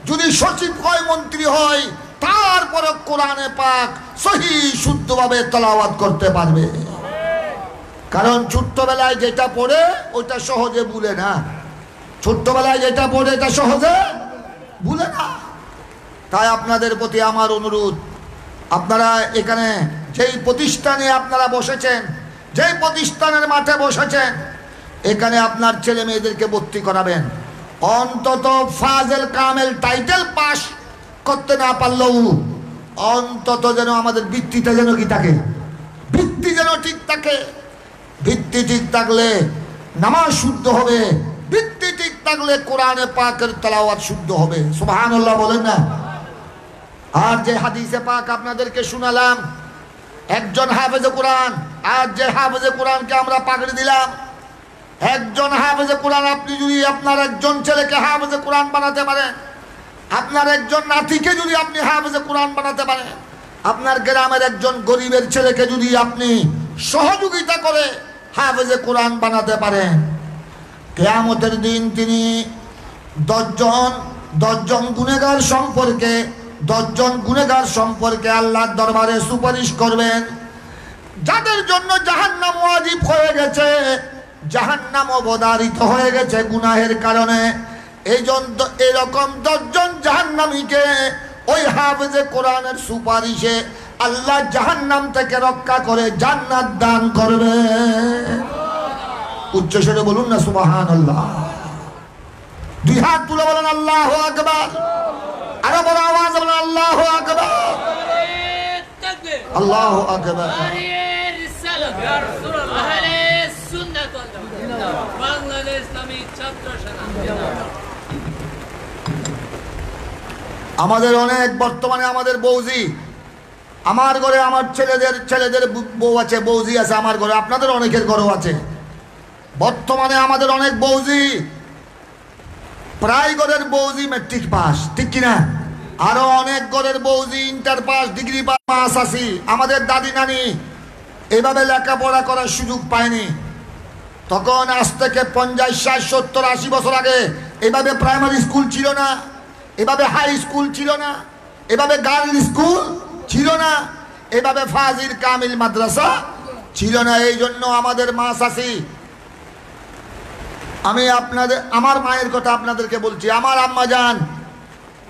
যদি সচিব হয়, মন্ত্রী হয়, তারপরে কোরআনে পাক সহি শুদ্ধভাবে তেলাওয়াত করতে পারবে। কারণ ছোট্টবেলায় যেটা পড়ে ওইটা সহজে ভুলে না, ছোট্টবেলায় যেটা পড়ে এটা সহজে ভুলে না। তাই আপনাদের প্রতি আমার অনুরোধ, আপনারা এখানে যেই প্রতিষ্ঠানে আপনারা বসেছেন, যেই প্রতিষ্ঠানের মাঠে বসেছেন, এখানে আপনার ছেলে মেয়েদেরকে ভর্তি করাবেন। অন্তত ফাজেল কামেল টাইটেল পাস করতে না পারলেও অন্তত যেন আমাদের ভিত্তিটা যেন কি থাকে, ভিত্তি যেন ঠিক থাকে। ভিত্তি ঠিক থাকলে নামাজ শুদ্ধ হবে, ভিত্তি ঠিক থাকলে কোরআনে পাকের তেলাওয়াত শুদ্ধ হবে। সুবহানাল্লাহ বলেন না? আর যে হাদিসে পাক আপনাদেরকে শুনালাম, একজন হাফেজে কোরআন, আর যে হাফেজে কোরআনকে আমরা পাগড়ি দিলাম, একজন হাফেজে কোরআন, আপনি যদি আপনার একজন ছেলেকে হাফেজে কোরআন বানাতে পারেন, আপনার একজন নাতিকে যদি আপনি হাফেজে কোরআন বানাতে পারেন, আপনার গ্রামের একজন গরিবের ছেলেকে যদি আপনি সহযোগিতা করে হাফেজে কোরআন বানাতে পারেন, কিয়ামতের দিন তিনি 10 গুনেগার সম্পর্কে আল্লাহর দরবারে সুপারিশ করবেন, যাদের জন্য জাহান্নাম ওয়াজিব হয়ে গেছে, জাহান্নাম অবধারিত হয়ে গেছে গুনাহের কারণে। এই জন্য এরকম 10 জন জাহান্নামীকে ওই হাফেজে কোরআনের সুপারিশে আল্লাহ জাহান্নাম থেকে রক্ষা করে জান্নাত দান করবে। উচ্চস্বরে বলুন না সুবহানাল্লাহ। 2 হাত তুলে বলেন আল্লাহু আকবার। আরো বড় আওয়াজে বলেন আল্লাহু আকবার। আল্লাহু আকবার। আমাদের অনেক, বর্তমানে আমাদের বৌজি, আমার ঘরে আমার ছেলেদের বউ আছে, বৌজি আছে আমার ঘরে, আপনাদের অনেকের ঘরেও আছে। বর্তমানে আমাদের অনেক বৌজি, প্রায় ঘরের বৌজি ম্যাট্রিক পাস, ঠিক কিনা? আরো অনেক ঘরের বৌজি ইন্টার পাস, ডিগ্রি পাস আছে। আমাদের দাদি নানি এভাবে লেখাপড়া করার সুযোগ পায়নি। তখন আজ থেকে 50, 60, 70, 80 বছর আগে এভাবে প্রাইমারি স্কুল ছিল না, এভাবে হাই স্কুল ছিল না, এভাবে গার্ল স্কুল ছিল না, এভাবে ফাজিল কামিল মাদ্রাসা ছিল না। এই জন্য আমাদের মা চাচি, আমি আমার মায়ের কথা আপনাদেরকে বলছি, আমার আম্মা জান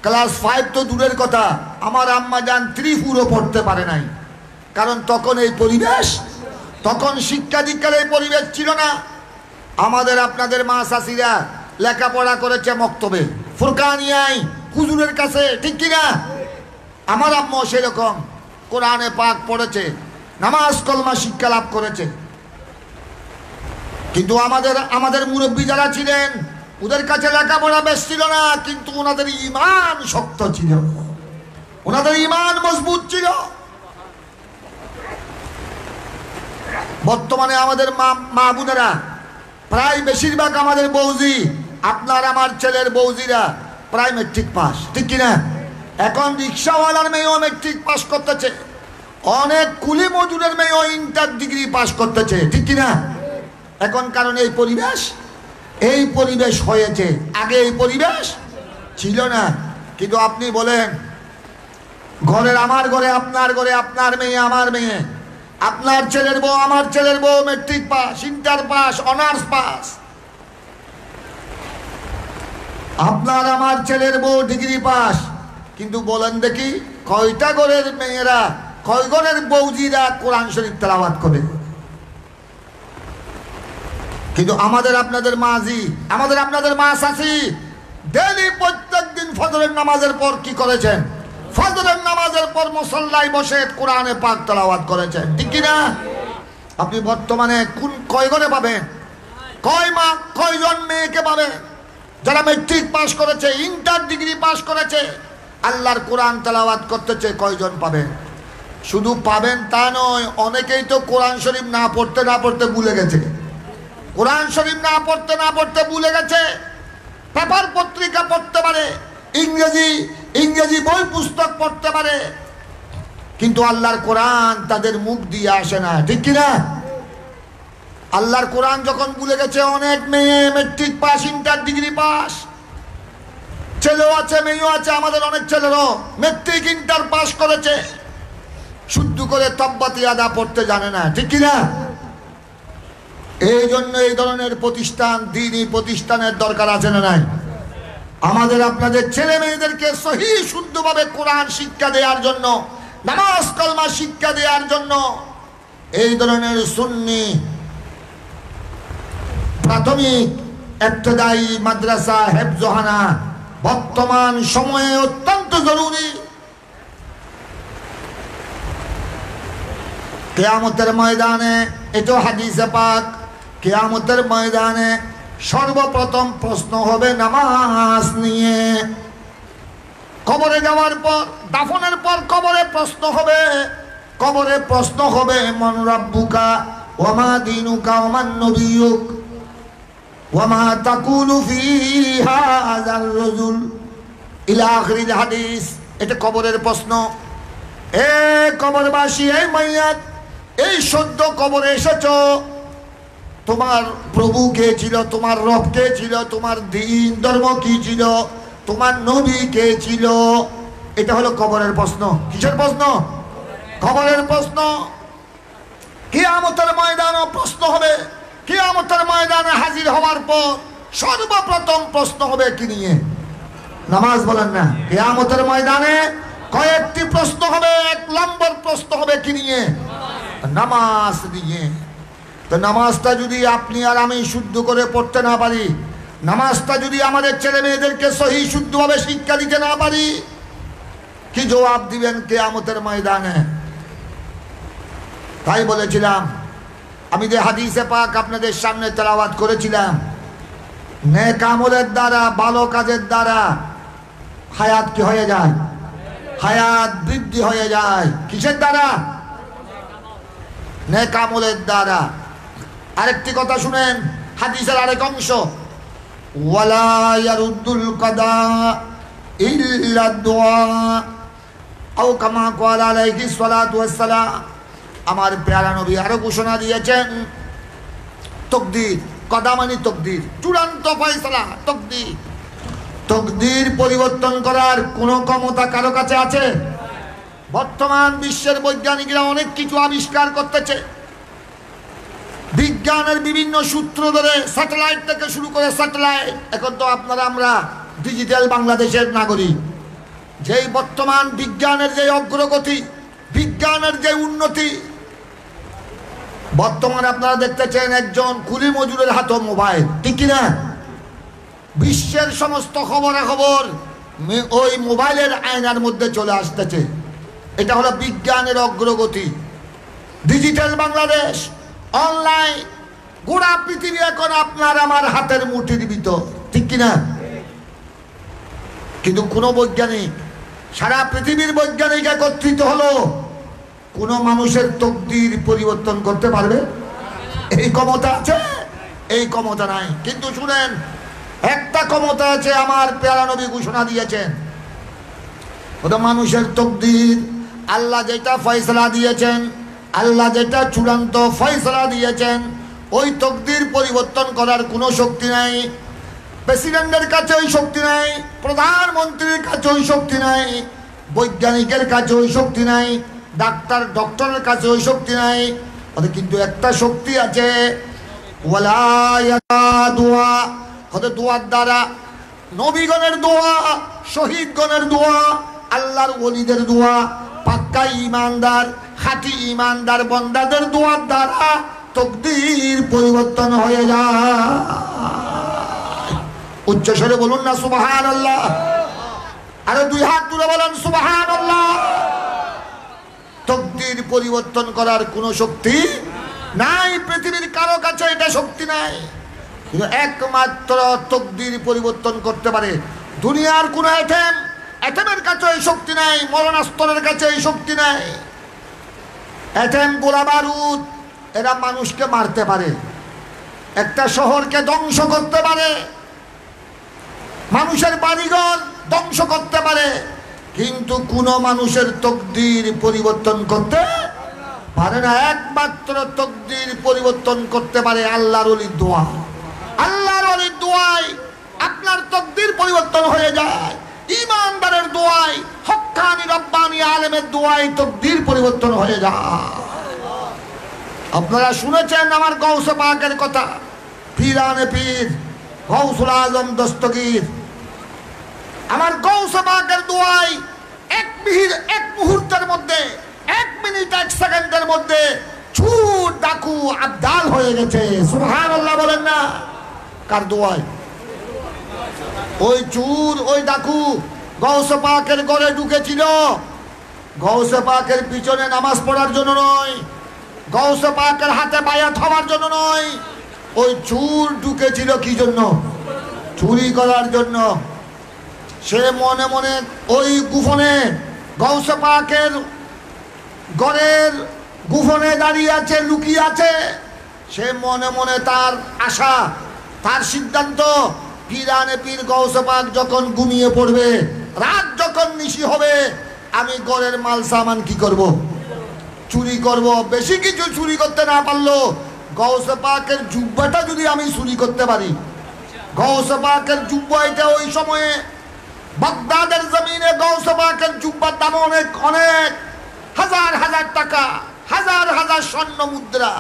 ক্লাস 5 তো দূরের কথা, আমার আম্মা জান 3 পড়তে পারে নাই। কারণ তখন এই পরিবেশ, তখন শিক্ষা দীক্ষার এই পরিবেশ ছিল না। আমাদের আপনাদের মা চাষিরা লেখাপড়া করেছে মক্তবে, ফুরকানিয়ায়, হুজুরের কাছে, ঠিক কিনা? আমার আম্মু সেরকম কোরআনে পাক পড়েছে, নামাজ কলমা শিক্ষা লাভ করেছে। কিন্তু আমাদের মুরব্বী যারা ছিলেন ওদের কাছে লেখাপড়া বেশ ছিল না, কিন্তু ওনাদের ঈমান শক্ত ছিল, ওনাদের ঈমান মজবুত ছিল। বর্তমানে আমাদের মা বোনেরা প্রায় বেশিরভাগ আমাদের বৌজি, আপনার আমার ছেলের বৌজিরা প্রায় মেট্রিক পাস, ঠিক কিনা? এখন রিক্সাওয়ালার মেয়েও মেট্রিক পাস করতেছে, অনেক কুলি মজুরের মেয়েও ইন্টার ডিগ্রি পাস করতেছে, ঠিক কিনা? এখন কারণ এই পরিবেশ হয়েছে, আগে এই পরিবেশ ছিল না। কিন্তু আপনি বলেন ঘরের আমার ঘরে, আপনার ঘরে, আপনার মেয়ে আমার মেয়ে, আপনার ছেলের বউ আমার ছেলের বউ matric pass, inter pass, honours pass, আপনার আমার ছেলের বউ ডিগ্রি পাস। কিন্তু বলেন দেখি কয়টা ঘরের মেয়েরা, কয় ঘরের বৌজিরা কোরআন শরীফ তেলাওয়াত করে? কিন্তু আমাদের আপনাদের মাঝি, আমাদের আপনাদের মা চাচি ডেইলি প্রত্যেক দিন ফজরের নামাজের পর কি করেছেন? ফজরের নামাজের পর মুসল্লায় বসে কোরআনে পাক তেলাওয়াত করেছেন, ঠিক কিনা? আপনি বর্তমানে কয় ঘরে পাবেন? কয়জন মেয়েকে পাবেন যারা মেট্রিক পাস করেছে, ইন্টার ডিগ্রি পাস করেছে, আল্লাহর কোরআন তেলাওয়াত করতেছে? কয়জন পাবেন? শুধু পাবেন তা নয়, অনেকেই তো কোরআন শরীফ না পড়তে ভুলে গেছে, কোরআন শরীফ না পড়তে ভুলে গেছে। পেপার পত্রিকা পড়তে পারে, ইংরেজি বই পুস্তক পড়তে পারে, কিন্তু আল্লাহর কোরআন তাদের মুখ দিয়ে আসে না, ঠিক কিনা? আল্লাহর কোরআন যখন ভুলে গেছে, অনেক মেয়ে matric pass, inter degree pass, ছেলেও আছে মেয়েও আছে, আমাদের অনেক ছেলেরও মেট্রিক ইন্টার পাস করেছে, শুদ্ধ করে তাব্বাত ইয়াদা পড়তে জানে না, ঠিক কিনা? এই জন্য এই ধরনের প্রতিষ্ঠান, দ্বীনি প্রতিষ্ঠানের দরকার আছে না নাই? আমাদের আপনাদের ছেলে মেয়েদেরকে সহি শুদ্ধভাবে কোরআন শিক্ষা দেওয়ার জন্য, নামাজ কলমা শিক্ষা দেওয়ার জন্য এই ধরনের সুন্নি প্রাথমিক ইবতদায়ী মাদ্রাসা, হেফজখানা বর্তমান সময়ে অত্যন্ত জরুরি। কিয়ামতের ময়দানে, এটা হাদিসে পাক, কিয়ামতের ময়দানে সর্বপ্রথম প্রশ্ন হবে নামাজ নিয়ে। কবরে যাওয়ার পর, দাফনের পর কবরে প্রশ্ন হবে মান রাব্বুকা ওয়া মা দীনুকা ওয়া মান নবিয়ুক ওয়া মা তাকুলু ফি হাযার রাজুল ইলা আখিরিল হাদিস। এটা কবরের প্রশ্ন। এ কবরবাসী, এই মাইয়াত, এই সদ্য কবরে এসেছো, তোমার প্রভু কে ছিল, তোমার রব কে ছিল, তোমার দ্বীন ধর্ম কি ছিল, তোমার নবী কে ছিল? এটা হলো কবরের প্রশ্ন। কিসের প্রশ্ন? কবরের প্রশ্ন। কিয়ামতের ময়দানে প্রশ্ন হবে। কিয়ামতের ময়দানে হাজির হওয়ার পর সর্বপ্রথম প্রশ্ন হবে কি নিয়ে? নামাজ। বলেন না? কিয়ামতের ময়দানে কয়েকটি প্রশ্ন হবে। 1 নম্বর প্রশ্ন হবে কি নিয়ে? নামাজ নিয়ে। তো নামাজটা যদি আপনি আর আমি শুদ্ধ করে পড়তে না পারি, নামাজটা যদি আমাদের ছেলে মেয়েদেরকে সহি শুদ্ধভাবে শিক্ষা দিতে না পারি, কি জবাব দিবেন কিয়ামতের ময়দানে? তাই বলেছিলাম, আমি যে হাদিসে পাক আপনাদের সামনে তেলাওয়াত করেছিলাম, নেক আমলের দ্বারা, ভালো কাজের দ্বারা হায়াত কি হয়ে যায়? হায়াত বৃদ্ধি হয়ে যায়। কিসের দ্বারা? নেক আমলের দ্বারা। আরেকটি কথা শুনেন, হাদিসের আরেক অংশ, ওয়ালা ইয়ারুদ্দুল কাদা ইল্লা দুআ আও কামা ক্বালা আলাইহিস সালাতু ওয়াস সালাম। আমার প্যারা নবী আরো ঘোষণা দিয়েছেন, তাকদীর, কদা মানে তাকদীর, চূড়ান্ত ফয়সালা, তাকদীর। তাকদীর পরিবর্তন করার কোনো ক্ষমতা কারো কাছে আছে? বর্তমান বিশ্বের বৈজ্ঞানিকরা অনেক কিছু আবিষ্কার করতেছে। বিজ্ঞানের বিভিন্ন সূত্র ধরে, স্যাটেলাইট থেকে শুরু করে স্যাটেলাইট, এখন তো আপনারা আমরা ডিজিটাল বাংলাদেশের নাগরিক। যেই বর্তমান বিজ্ঞানের যে অগ্রগতি, বিজ্ঞানের যে উন্নতি, বর্তমানে আপনারা দেখতেছেন একজন কুলি মজুরের হাতে মোবাইল, ঠিক কিনা? বিশ্বের সমস্ত খবরাখবর ওই মোবাইলের আয়নার মধ্যে চলে আসতেছে। এটা হলো বিজ্ঞানের অগ্রগতি। ডিজিটাল বাংলাদেশ, অনলাইন, গোটা পৃথিবী এখন আপনার আমার হাতের মুঠির ভিতর, ঠিক কিনা? কিন্তু কোনো বৈজ্ঞানিক, সারা পৃথিবীর বৈজ্ঞানিক একত্রিত হলো, কোনো মানুষের তকদির পরিবর্তন করতে পারবে? এই ক্ষমতা আছে? এই ক্ষমতা নাই। কিন্তু শুনেন, একটা ক্ষমতা আছে, আমার প্যারা নবী ঘোষণা দিয়েছেন, ওটা মানুষের তকদির। আল্লাহ যেটা ফয়সালা দিয়েছেন, আল্লাহ যেটা চূড়ান্ত ফয়সালা দিয়েছেন, ওই তকদির পরিবর্তন করার কোনো শক্তি নাই। প্রেসিডেন্টের কাছে ওই শক্তি নাই, প্রধানমন্ত্রীর কাছে ওই শক্তি নাই, বৈজ্ঞানিকের কাছে ওই শক্তি নাই, ডক্টরের কাছে ওই শক্তি নাই। ওদের কিন্তু একটা শক্তি আছে, দোয়ার দ্বারা, নবীগণের দোয়া, শহীদগণের দোয়া, আল্লাহর ওলিদের দোয়া, পাক্কা ইমানদার, খাঁটি ইমানদার বন্দাদের দোয়ার দ্বারা তকদির পরিবর্তন হয়ে যায়। উচ্চ স্বরে বলুন না সুবহানাল্লাহ। আরে দুই হাত তুলে বলেন সুবহানাল্লাহ। তকদির পরিবর্তন করার কোনো শক্তি নাই, পৃথিবীর কারো কাছে এটা শক্তি নাই। কিন্তু একমাত্র তকদির পরিবর্তন করতে পারে দুনিয়ার কোনো এটেমের কাছে এই শক্তি নাই, মরণাস্ত্রের কাছে এই শক্তি নাই। এটেম, গোলা বারুদ, এরা মানুষকে মারতে পারে, একটা শহরকে ধ্বংস করতে পারে, মানুষের বাড়িঘর ধ্বংস করতে পারে, কিন্তু কোন মানুষের তকদির পরিবর্তন করতে পারে না। একমাত্র তকদির পরিবর্তন করতে পারে আল্লাহর ওলির দোয়া। আল্লাহর ওলির দোয়ায় আপনার তকদির পরিবর্তন হয়ে যায়। ইমানদারের দোয়ায়, হক্কানি রব্বানি আলেমের দোয়ায় তকদির পরিবর্তন হয়ে যায়। আপনারা শুনেছেন আমার গৌসে পাকের কথা, পীরানে পীর গৌসুল আজম দস্তগীর, আমার গৌসে পাকের দোয়ায় এক মুহূর্তের মধ্যে, 1 মিনিট 1 সেকেন্ডের মধ্যে চুর ডাকু আবদাল হয়ে গেছে। সুবহানাল্লাহ বলেন না। কার দোয়ায়? ওই চুর, ওই ডাকু গৌসে পাকের ঘরে ঢুকেছিল, গৌসে পাকের পিছনে নামাজ পড়ার জন্য নয়, গৌসে পাকের হাতে বায়াত হওয়ার জন্য নয়। ওই চুর ঢুকেছিল কি জন্য? চুরি করার জন্য। সে মনে মনে ওই গুফনে, গৌসে পাকের ঘরের গুফনে দাঁড়িয়ে আছে, লুকিয়ে আছে। সে মনে মনে তার আশা, তার সিদ্ধান্ত, পীরানে পীর গৌসে পাক যখন ঘুমিয়ে পড়বে, রাত যখন নিশি হবে, আমি ঘরের মাল সামান কি করব? চুরি করব। বেশি কিছু চুরি করতে না পারলো, গৌসে পাকের জুব্বাটা যদি আমি চুরি করতে পারি, গৌসে পাকের জুব্বা, এটা ওই সময়ে বাগদাদের জমিনে গৌসে পাকের জুব্বার দাম অনেক অনেক, হাজার হাজার টাকা, হাজার হাজার স্বর্ণ মুদ্রা।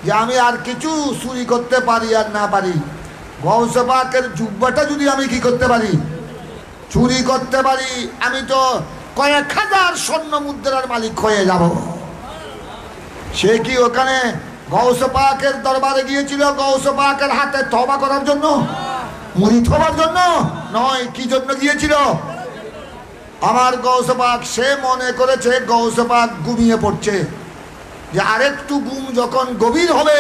যে আমি আর কিছু চুরি করতে পারি আর না পারি, গৌসে পাকের জুব্বাটা যদি আমি কি করতে পারি, চুরি করতে পারি, আমি তো কয়েক হাজার স্বর্ণ মুদ্রার মালিক হয়ে যাব। সে কি ওখানে গৌসে পাকের দরবারে গিয়েছিল গৌসে পাকের হাতে তওবা করার জন্য, মুরিদ হওয়ার জন্য নয়? কি জন্য গিয়েছিল? আমার গৌসে পাক, সে মনে করেছে গৌসে পাক ঘুমিয়ে পড়ছে, যে আরেকটু ঘুম যখন গভীর হবে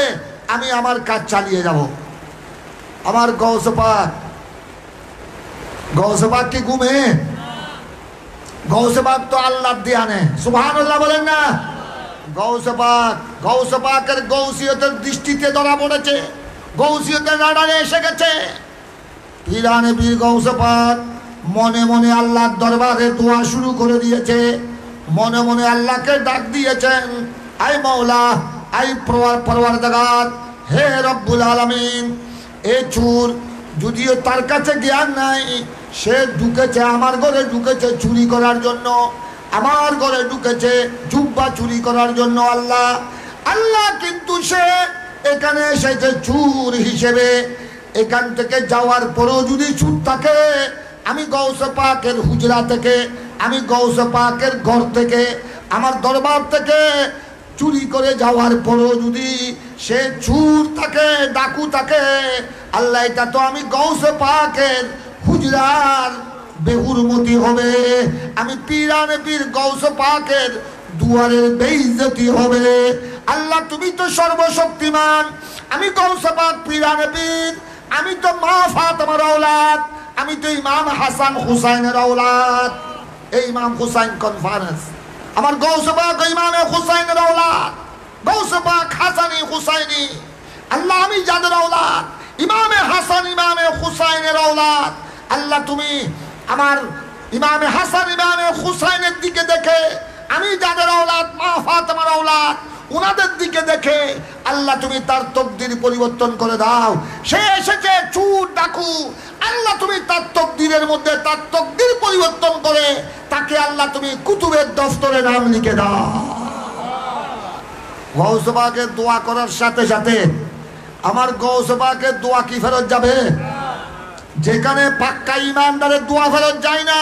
আমি আমার কাজ চালিয়ে যাব। আমার গৌসে পাক কি ঘুমে? গৌসে পাক তো আল্লাহর দেয়ানে। সুবহানাল্লাহ বলেন না। গৌসে পাকের গৌসিয়তের দৃষ্টিতে ধরা পড়েছে, গৌসিয়তের রাডারে এসে গেছে। পীরানে পীর গৌসে পাক মনে মনে আল্লাহর দরবারে দোয়া শুরু করে দিয়েছে, মনে মনে আল্লাহকে ডাক দিয়েছেন, আই মাওলা, আই পরওয়ারদিগার, হে রব্বুল আলামিন। এই চোর যদিও তার কাছে জ্ঞান নাই, সে ঢুকেছে আমার ঘরে, ঢুকেছে চুরি করার জন্য, আমার ঘরে ঢুকেছে জুব্বা চুরি করার জন্য। আল্লাহ কিন্তু সে এখানে এসেছে চুর হিসেবে। এখান থেকে যাওয়ার পরেও যদি চুর থাকে, আমি গৌসে পাকের হুজরা থেকে, আমি গৌসে পাকের ঘর থেকে, আমার দরবার থেকে চুরি করে যাওয়ার পরও যদি সে চুর থাকে, ডাকু থাকে, আল্লাহ এটা তো আমি গৌসে পাকের হুজরার বেহুরমতি হবে, আমি পীরানে পীর গৌসে পাকের দুয়ারের বেইজ্জতি হবে। আল্লাহ তুমি তো সর্বশক্তিমান, আমি গৌসে পাক পীরানে পীর, আমি তো মা ফাতেমার আওলাদ, আমি তো ইমাম হাসান হুসাইনের আওলাদ। এই ইমাম হুসাইন কনফারেন্স আমার গৌসে পাক ইমামে হুসাইনের আওলাদ, গৌসে পাক হাসানি হুসাইনি। আল্লাহ আমি যাদের আওলাদ ইমামে হাসান ইমামে হুসাইনের আওলাদ, আল্লাহ তুমি আমার ইমামে হাসান ইমামে হুসাইনের দিকে দেখে, আমি যাদের আওলাদ মা ফাতেমার আওলাদ উনাদের দিকে দেখে আল্লাহ তুমি তার তকদির পরিবর্তন করে দাও। সে এসেছে চুর ডাকু, আল্লাহ তুমি তার তকদিরের মধ্যে তার তকদির পরিবর্তন করে তাকে আল্লাহ তুমি কুতুবের দফতরে নাম লিখে দাও। গৌসে পাকের দোয়া করার সাথে সাথে আমার গৌসে পাকের দোয়া কি ফেরত যাবে? যেখানে পাক্কা ইমানদারের দোয়া ফেরত যায় না,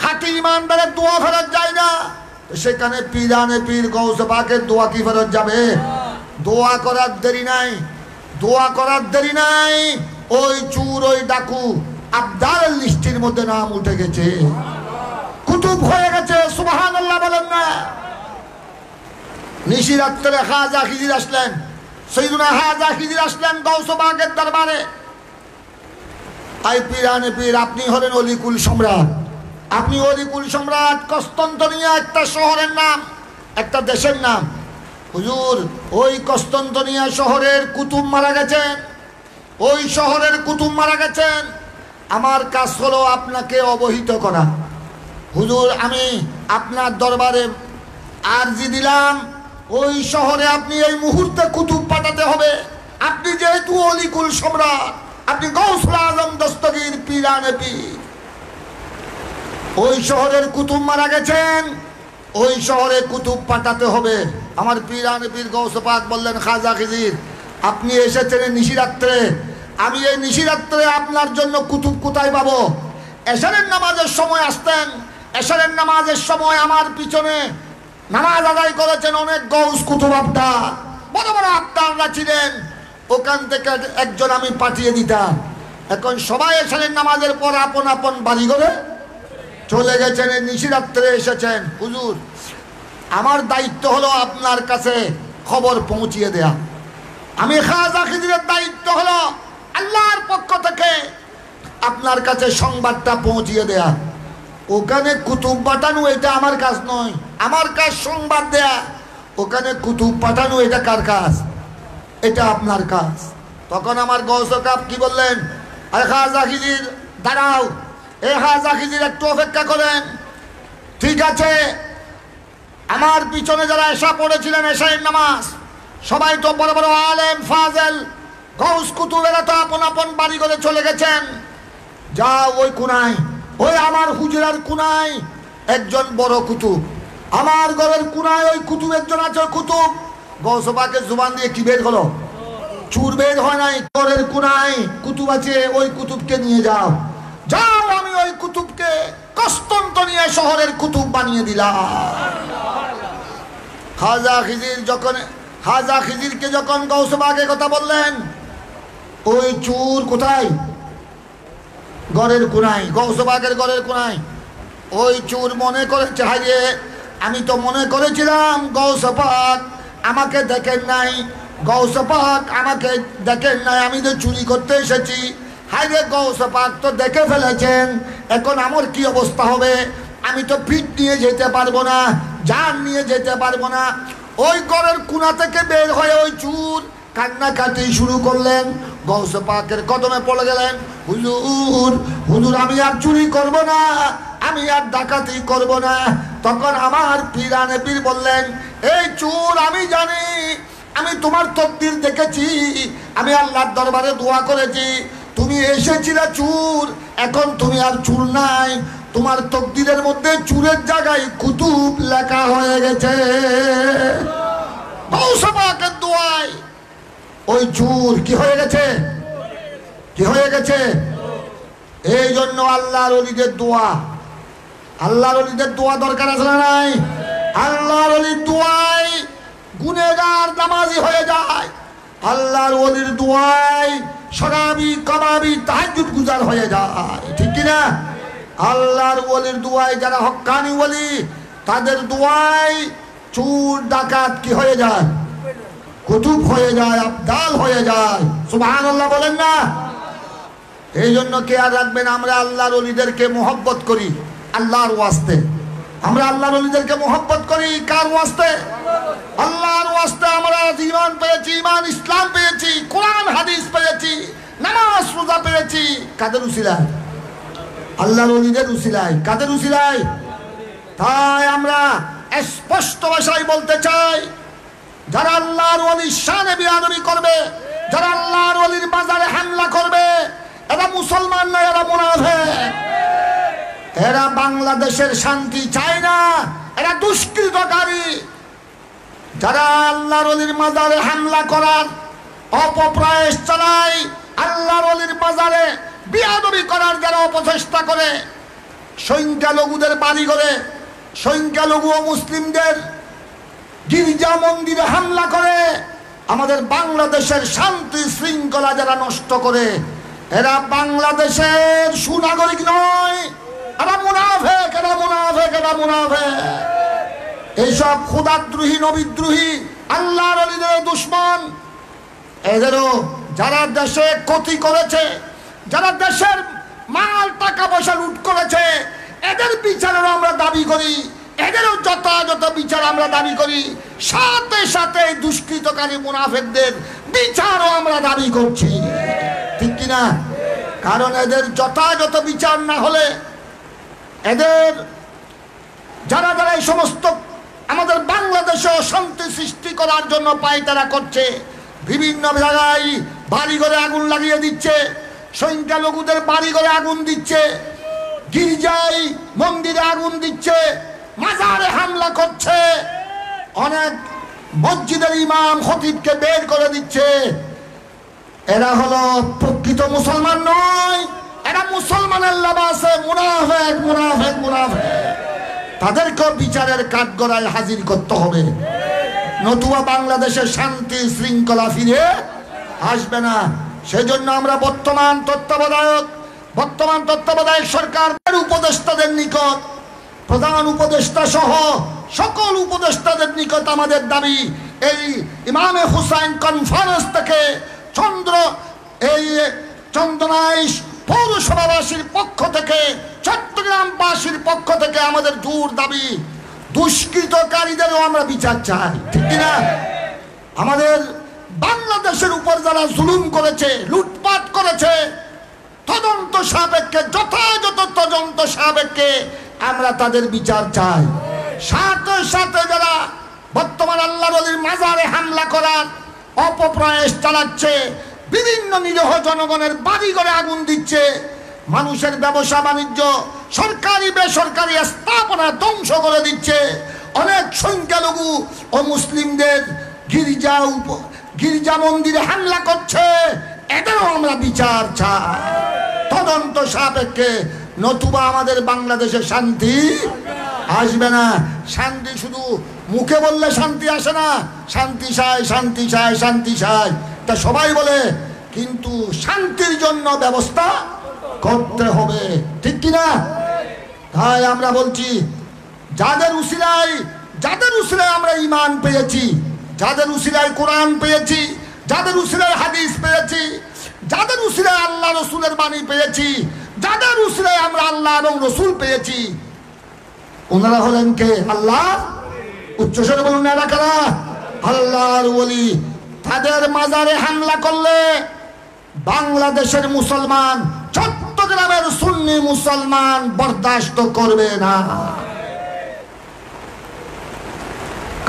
খাঁটি ইমানদারের দোয়া ফেরত যায় না, সেখানে পীরানে পীর গৌসে পাকের দোয়া কি ফেরত যাবে? দোয়া করার দেরি নাই, দোয়া করার দেরি নাই। ওই চুর ওই ডাকু আবদারের লিস্টের মধ্যে নাম উঠে গেছে, কুতুব হয়ে গেছে। সুবহানাল্লাহ বলেন না? নিশি রাত্রে খাজা খিজির আসলেন, সৈয়দনা খাজা খিজির আসলেন গৌসে পাকের দরবারে। আই পীরানে পীর আপনি হলেন অলিকুল সম্রাট, আপনি অলিকুল সম্রাট। কস্তন্তনিয়া একটা শহরের নাম, একটা দেশের নাম। হুজুর ওই কস্তন্তনিয়া শহরের কুতুব মারা গেছেন, ওই শহরের কুতুব মারা গেছেন। আমার কাজ হলো আপনাকে অবহিত করা। হুজুর আমি আপনার দরবারে আরজি দিলাম, ওই শহরে আপনি এই মুহূর্তে কুতুব পাঠাতে হবে। আপনি যেহেতু অলিকুল সম্রাট, আপনি গৌসুল আজম দস্তগীর পীরানে পীর, ওই শহরের কুতুব মারা গেছেন, ওই শহরে কুতুব পাঠাতে হবে। আমার পীরানে পীর গৌসে পাক বললেন, খাজা খিজির আপনি এসেছেন নিশিরাত্রে, আমি এই নিশিরাত্রে আপনার জন্য কুতুব কোথায় পাবো? এশারের নামাজের সময় আসতেন, এশারের নামাজের সময় আমার পিছনে নামাজ আদায় করেছেন অনেক গৌস কুতুব আবদার, বড় বড় আবদাররা ছিলেন, ওখান থেকে একজন আমি পাঠিয়ে দিতাম। এখন সবাই এশারের নামাজের পর আপন আপন বাড়ি করে চলে গেছেন, নিশিরাত্রে এসেছেন। হুজুর আমার দায়িত্ব হলো আপনার কাছে খবর পৌঁছিয়ে দেয়া। আমি খাজা খিজিরের দায়িত্ব হলো আল্লাহর পক্ষ থেকে আপনার কাছে সংবাদটা পৌঁছিয়ে দেয়া। ওখানে কুতুব পাঠানো এটা আমার কাজ নয়, আমার কাজ সংবাদ দেয়া। ওখানে কুতুব পাঠানো এটা কার কাজ? এটা আপনার কাজ। তখন আমার গৌসে পাক কি বললেন, আরে খাজা খিজির দাঁড়াও, এ খাজা খিজির একটু অপেক্ষা করেন। ঠিক আছে, আমার পিছনে যারা এশা পড়েছিলেন এশায়ের নামাজ, সবাই তো বড় বড় আলেম ফাজেল গৌস কুতুবেরা তো আপন আপন বাড়ি করে চলে গেছেন। যাও ওই কোনায়, ওই আমার হুজরার কোনায় একজন বড় কুতুব, আমার ঘরের কোনায় ওই কুতুব একজন আছে। কুতুব গৌসে পাকের জুবান দিয়ে কি বের হলো? চুর বের হয় নাই। ঘরের কোনায় কুতুব আছে, ওই কুতুবকে নিয়ে যাও। যাও আমি ওই কুতুবকে কস্তন্তনিয়া শহরের কুতুব বানিয়ে দিলাম। খাজা খিজির যখন খাজা খিজিরকে যখন গৌসে পাকের কথা বললেন, ওই চুর কোথায়? ঘরের কোনায়, গৌসে পাকের ঘরের কোনায়। ওই চুর মনে করেছে, হাইরে আমি তো মনে করেছিলাম গৌসে পাক আমাকে দেখেন নাই, গৌসে পাক আমাকে দেখেন নাই, আমি তো চুরি করতে এসেছি। হাইরে গৌসে পাক তো দেখে ফেলেছেন, এখন আমার কি অবস্থা হবে? আমি তো পিঠ নিয়ে যেতে পারবো না, জান নিয়ে যেতে পারবো না। ওই ঘরের কোনা থেকে বের হয়ে ওই চুর কান্নাকাটি শুরু করলেন, গৌসে পাকের কদমে পড়ে গেলেন। হুজুর হুজুর আমি আর চুরি করব না, আমি আর ডাকাতি করব না। তখন আমার পীরানে পীর বললেন, এই চুর আমি জানি, আমি তোমার তকদির দেখেছি, আমি আল্লাহর দরবারে দোয়া করেছি, তুমি এসেছিলে চুর, এখন তুমি আর চুর নাই, তোমার তকদিরের মধ্যে চুরের জায়গায় কুতুব লেখা হয়ে গেছে। গৌসে পাকের দোয়ায় ওই চুর কি হয়ে গেছে? কি হয়ে গেছে? এই জন্য আল্লাহর ওলিদের দোয়া, আল্লাহর ওলিদের দোয়া দরকার আছে না নাই? আল্লাহর ওলির দোয়ায় গুনেহগার নামাজি হয়ে যায়, আল্লাহর ওলির দোয়ায় শরাবি কাবাবি তাহাজ্জুদ গুজার হয়ে যায়, ঠিক কি না? আল্লাহর ওলির দোয়ায় যারা হক্কানি ওলি, তাদের দোয়ায় চোর ডাকাত কি হয়ে যায়? কুতুব হয়ে যায়, আবদাল হয়ে যায়। সুবহানাল্লাহ বলেন না? এই জন্য কে আর রাখবেন, আমরা আল্লাহর ওলিদেরকে মোহব্বত করি আল্লাহর ওয়াস্তে। আমরা আল্লাহর ওলিদেরকে মোহব্বত করি কার ওয়াস্তে? আল্লাহর ওয়াস্তে। আমরা ঈমান পেয়েছি, ঈমান ইসলাম পেয়েছি, কোরআন হাদিস পেয়েছি, নামাজ রোজা পেয়েছি কাদের উসিলায়? আল্লাহর ওলিদের উসিলায়। কাদের উসিলায়? তাই আমরা স্পষ্ট ভাষায় বলতে চাই, যারা আল্লাহর ওলির শানে বেয়াদবি করবে, যারা আল্লাহর ওলির বাজারে হামলা করবে, এরা মুসলমান না, এরা মুনাফিক। এরা বাংলাদেশের শান্তি চায় না, এরা দুষ্কৃতকারী। যারা আল্লাহর ওলির মাজারে হামলা করার অপপ্রয়াস চালায়, আল্লাহর ওলির মাজারে বেয়াদবি করার যারা অপচেষ্টা করে, সংখ্যালঘুদের বাড়ি করে, সংখ্যালঘু ও মুসলিমদের গির্জা মন্দিরে হামলা করে, আমাদের বাংলাদেশের শান্তি শৃঙ্খলা যারা নষ্ট করে, এরা বাংলাদেশের সুনাগরিক নয়, এরা মুনাফিক, এরা মুনাফিক, এরা মুনাফিক। এইসব খোদাদ্রোহী, নবীদ্রোহী, আল্লাহর ওলিদের দুশমন, এদেরও যারা দেশে ক্ষতি করেছে, যারা দেশের মাল টাকা পয়সা লুট করেছে, এদের বিচারেরও আমরা দাবি করি, এদেরও যথাযথ বিচার আমরা দাবি করি। সাথে সাথে দুষ্কৃতকারী মুনাফিকদের বিচারও আমরা দাবি করছি, ঠিক কিনা? কারণ এদের যথাযথ বিচার না হলে, এদের যারা যারা এই সমস্ত আমাদের বাংলাদেশে শান্তি সৃষ্টি করার জন্য পায়তারা করছে, বিভিন্ন জায়গায় বাড়িঘরে আগুন লাগিয়ে দিচ্ছে, সংখ্যালঘুদের বাড়িঘরে আগুন দিচ্ছে, গির্জায় মন্দিরে আগুন দিচ্ছে, মাজারে হামলা করছে, অনেক মসজিদের ইমাম খতিবকে বের করে দিচ্ছে। এরা হলো প্রকৃত মুসলমান নয়, এরা মুসলমানের লাবাসে মুনাফিক, মুনাফিক, মুনাফিক। তাদেরকে বিচারের কাঠগড়ায় হাজির করতে হবে, নতুবা বাংলাদেশের শান্তি শৃঙ্খলা ফিরে আসবে না। সেজন্য আমরা বর্তমান তত্ত্বাবধায়ক সরকারের উপদেষ্টাদের নিকট, প্রধান উপদেষ্টা সহ সকল উপদেষ্টাদের নিকট আমাদের দাবি, এই ইমামে হুসাইন কনফারেন্স থেকে চন্দনাইশ পৌরসভাবাসীর পক্ষ থেকে, চট্টগ্রামবাসীর পক্ষ থেকে আমাদের জোর দাবি, দুষ্কৃতকারীদেরও আমরা বিচার চাই, ঠিক কিনা? আমাদের বাংলাদেশের উপর যারা জুলুম করেছে, লুটপাট করেছে, তদন্ত সাপেক্ষে, যথাযথ তদন্ত সাপেক্ষে আমরা তাদের বিচার চাই। সাথে সাথে যারা বর্তমান আল্লাহর ওলির মাজারে হামলা করার অপপ্রয়াস চালাচ্ছে, বিভিন্ন নিরীহ জনগণের বাড়ি ঘরে আগুন দিচ্ছে, মানুষের ব্যবসা বাণিজ্য, সরকারি বেসরকারি স্থাপনা ধ্বংস করে দিচ্ছে, অনেক সংখ্যালঘু ও মুসলিমদের গির্জা মন্দিরে হামলা করছে, এদেরও আমরা বিচার চাই তদন্ত সাপেক্ষে, নতুবা আমাদের বাংলাদেশে শান্তি আসবে না। শান্তি শুধু মুখে বললে শান্তি আসে না, শান্তি চাই, শান্তি চাই, শান্তি চাই, তা সবাই বলে, কিন্তু শান্তির জন্য ব্যবস্থা করতে হবে, ঠিক কিনা? তাই আমরা বলছি, যাদের উসিলায় আমরা ঈমান পেয়েছি, যাদের উসিলায় কোরআন পেয়েছি, যাদের উসিলায় হাদিস পেয়েছি, যাদের উসিলায় আল্লাহ রসুলের বাণী পেয়েছি, যাদের উসিলায় আমরা আল্লাহ এবং রসুল পেয়েছি, ওনারা হলেন কে? আল্লাহ। উচ্চস্বরে বলুন, এরা কারা? আল্লাহর ওলি। তাদের মাজারে হামলা করলে বাংলাদেশের মুসলমান, চট্টগ্রামের সুন্নি মুসলমান বরদাস্ত করবে না।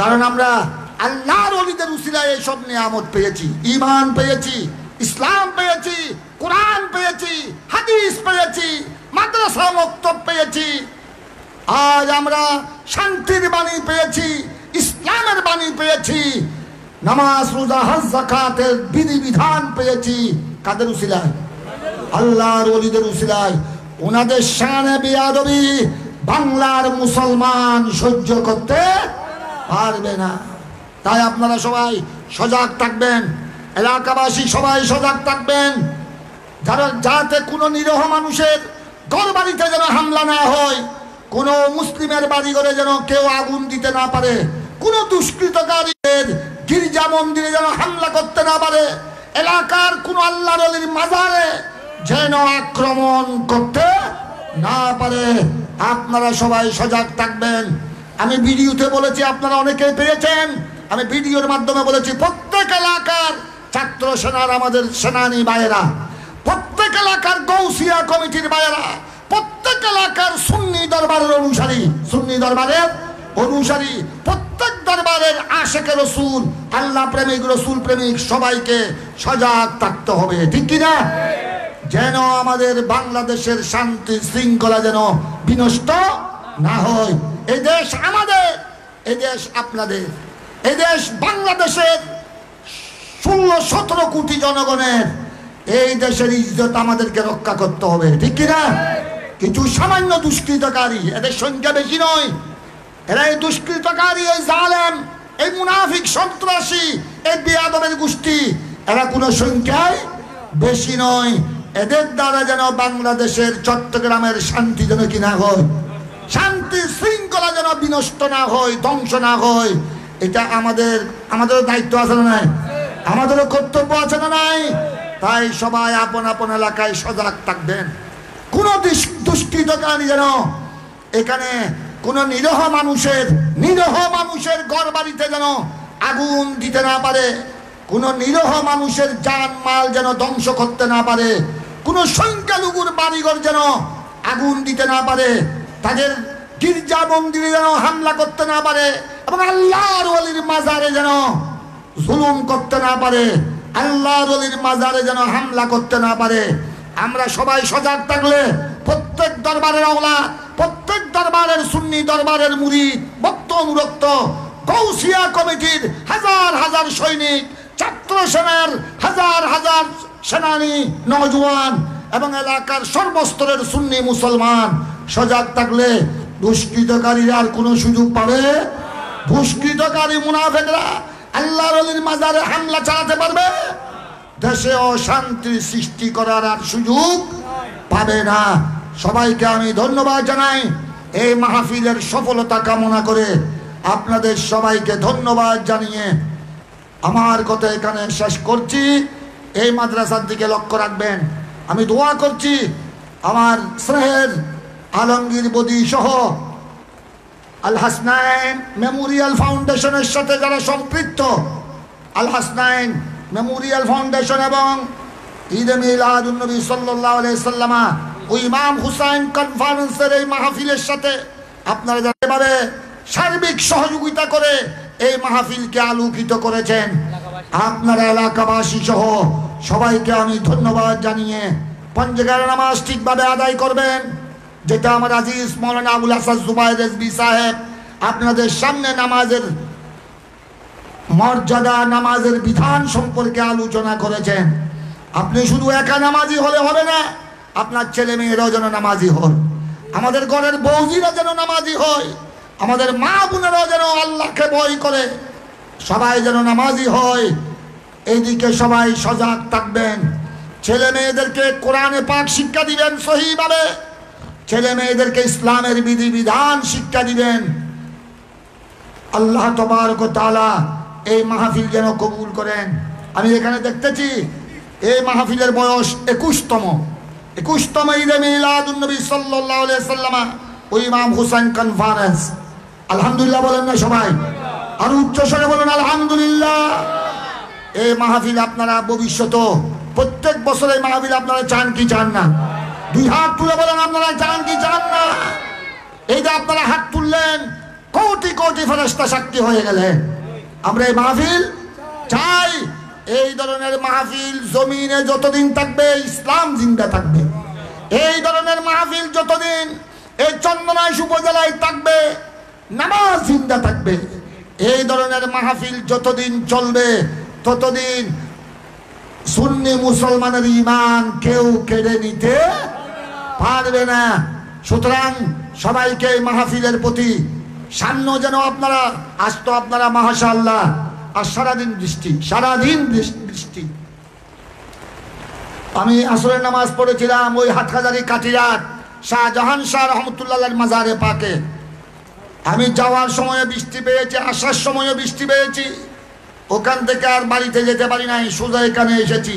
কারণ আমরা আল্লাহর ওলিদের উসিলায় এইসব নিয়ামত পেয়েছি, ঈমান পেয়েছি, ইসলাম পেয়েছি, কোরআন পেয়েছি, হাদিস পেয়েছি, মাদ্রাসা মক্তব পেয়েছি। আজ আমরা শান্তির বাণী পেয়েছি, ইসলামের বাণী পেয়েছি, নামাজ রোজা হজ যাকাতের বিধিবিধান পেয়েছি। কাদের উসিলায়? আল্লাহর ওলিদের উসিলায়। ওনাদের শানে বেয়াদবি বাংলার মুসলমান সহ্য করতে পারবে না। তাই আপনারা সবাই সজাগ থাকবেন, এলাকাবাসী সবাই সজাগ থাকবেন, যাতে কোনো নিরীহ মানুষের ঘর বাড়িতে যেন হামলা না হয়, কোনো মুসলিমের বাড়ি ঘরে যেন কেউ আগুন দিতে না পারে, কোনো দুষ্কৃতকারীদের গির্জা মন্দিরে যেন হামলা করতে না পারে, এলাকার কোনো আল্লাহর ওলির মাজারে যেন আক্রমণ করতে না পারে। আপনারা সবাই সজাগ থাকবেন। আমি ভিডিওতে বলেছি, আপনারা অনেকেই পেয়েছেন, আমি ভিডিওর মাধ্যমে বলেছি, প্রত্যেক এলাকার ছাত্র সেনার আমাদের সেনানী ভাইয়েরা, প্রত্যেক এলাকার গৌসিয়া কমিটির ভাইয়েরা, প্রত্যেক এলাকার সুন্নি দরবারের অনুসারী, প্রত্যেক দরবারের আশেকে রসুল, আল্লাহ প্রেমিক, রসুল প্রেমিক সবাইকে সজাগ থাকতে হবে, ঠিক কিনা? যেন আমাদের বাংলাদেশের শান্তি শৃঙ্খলা যেন বিনষ্ট না হয়। এই দেশ আমাদের, এই দেশ আপনাদের, এই দেশ বাংলাদেশের 16-17 কোটি জনগণের। এই দেশের ইজ্জত আমাদেরকে রক্ষা করতে হবে, ঠিক কিনা? কিছু সামান্য দুষ্কৃতকারী, এদের সংখ্যা বেশি নয়, এরা এই দুষ্কৃতকারী, এই জালেম, এই মুনাফিক, সন্ত্রাসী, এই বেয়াদবের গোষ্ঠী, এরা কোনো সংখ্যায় বেশি নয়। এদের দ্বারা যেন বাংলাদেশের চট্টগ্রামের শান্তি যেন কি না হয়, শান্তি শৃঙ্খলা যেন বিনষ্ট না হয়, ধ্বংস না হয়, এটা আমাদেরও দায়িত্ব আছে না নাই? আমাদেরও কর্তব্য আছে না নাই? তাই সবাই আপন আপন এলাকায় সজাগ থাকবেন। কোন দুষ্কৃতকারী যেন এখানে কোন নিরীহ মানুষের ঘর বাড়িতে যেন আগুন দিতে না পারে, কোন নিরীহ মানুষের জান মাল যেন ধ্বংস করতে না পারে, কোন সংখ্যালঘুর বাড়িঘর যেন আগুন দিতে না পারে, তাদের গির্জা মন্দিরে যেন হামলা করতে না পারে, এবং আল্লাহর ওলির মাজারে যেন জুলুম করতে না পারে, আল্লাহর ওলির মাজারে যেন হামলা করতে না পারে। আমরা সবাই সজাগ থাকলে প্রত্যেক দরবারের আওলা, প্রত্যেক দরবারের সুন্নি দরবারের মুরিদ, ভক্ত অনুরক্ত, গৌসিয়া কমিটির হাজার হাজার সৈনিক, ছাত্র সেনার হাজার হাজার সেনানী, নওজোয়ান এবং এলাকার সর্বস্তরের সুন্নি মুসলমান সজাগ থাকলে দুষ্কৃতকারীরা আর কোনো সুযোগ পাবে? দুষ্কৃতকারী মুনাফিকরা আল্লাহর ওলির মাজারে হামলা চালাতে পারবে? দেশে অশান্তি সৃষ্টি করার আর সুযোগ পাবে না। সবাইকে আমি ধন্যবাদ জানাই। এই মাহফিলের সফলতা কামনা করে আপনাদের সবাইকে ধন্যবাদ জানিয়ে আমার কথা এখানে শেষ করছি। এই মাদ্রাসার দিকে লক্ষ্য রাখবেন। আমি দোয়া করছি আমার স্নেহের আলমগীর বদি সহ আল হাসনাইন মেমোরিয়াল ফাউন্ডেশনের সাথে যারা সম্পৃক্ত, আল হাসনাইন মেমোরিয়াল ফাউন্ডেশন এবং ঈদে মিলাদুন নবী সাল্লাল্লাহু আলাইহি সাল্লাম ও ইমাম হুসাইন কনফারেন্সের এই মাহফিলের সাথে আপনারা যেভাবে সার্বিক সহযোগিতা করে এই মাহফিলকে আলোকিত করেছেন, আপনারা এলাকাবাসী সহ সবাইকে আমি ধন্যবাদ জানিয়ে পঞ্জগার নামাজ ঠিকভাবে আদায় করবেন, যেটা আমার আজিজ মৌলানা আবুল হাসান জুবায়ের রেজভী সাহেব আপনাদের সামনে নামাজের মর্যাদা, নামাজের বিধান সম্পর্কে আলোচনা করেছেন। আপনি শুধু একা নামাজি হলে হবে না, আপনার ছেলে মেয়েরাও যেন নামাজি হয়, আমাদের ঘরের বৌজিরা যেন নামাজি হয়, আমাদের মা বোনেরাও যেন আল্লাহকে ভয় করে সবাই যেন নামাজি হয়। এইদিকে সবাই সজাগ থাকবেন। ছেলে মেয়েদেরকে কোরআনে পাক শিক্ষা দিবেন সহিভাবে, ছেলে মেয়েদেরকে ইসলামের বিধিবিধান শিক্ষা দিবেন। আল্লাহ তাবারক ওয়া তাআলা এই মাহফিল যেন কবুল করেন। আমি এখানে দেখতেছি এই মাহফিলের বয়স 21তম ঈদে মিলাদুন নবী সাল্লাল্লাহু আলাইহি সাল্লাম ও ইমাম হুসাইন কনফারেন্স। আলহামদুলিল্লাহ বলেন না সবাই? আর উচ্চ স্বরে বলেন আলহামদুলিল্লাহ। এই মাহফিল আপনারা ভবিষ্যতে প্রত্যেক বছর এই মাহফিল আপনারা চান কি চান না? দুই হাত তুলে বলেন আপনারা চান কি চান না? এই যে আপনারা হাত তুললেন, কোটি কোটি ফেরেশতা সাক্ষী হয়ে গেলেন। আমরা এই মাহফিল চাই। এই ধরনের মাহফিল জমিনে যতদিন থাকবে ইসলাম জিন্দা থাকবে। এই ধরনের মাহফিল যতদিন এই চন্দনাইশ উপজেলায় থাকবে নামাজ জিন্দা থাকবে। এই ধরনের মাহফিল যতদিন চলবে ততদিন সুন্নি মুসলমানের ঈমান কেউ কেড়ে নিতে পারবে না। সুতরাং সবাইকে এই মাহফিলের প্রতি সামনে যেন আপনারা আসতো, আপনারা মাশাআল্লাহ। আর সারাদিন বৃষ্টি, সারাদিন বৃষ্টি। আমি আসরের নামাজ পড়েছিলাম ওই হাটহাজারি কাটিরাট শাহজাহান শাহ রহমতুল্লাহর মাজারে পাকে। আমি যাওয়ার সময় বৃষ্টি পেয়েছি, আসার সময় বৃষ্টি পেয়েছি। ওখান থেকে আর বাড়িতে যেতে পারি নাই, সোজা এখানে এসেছি।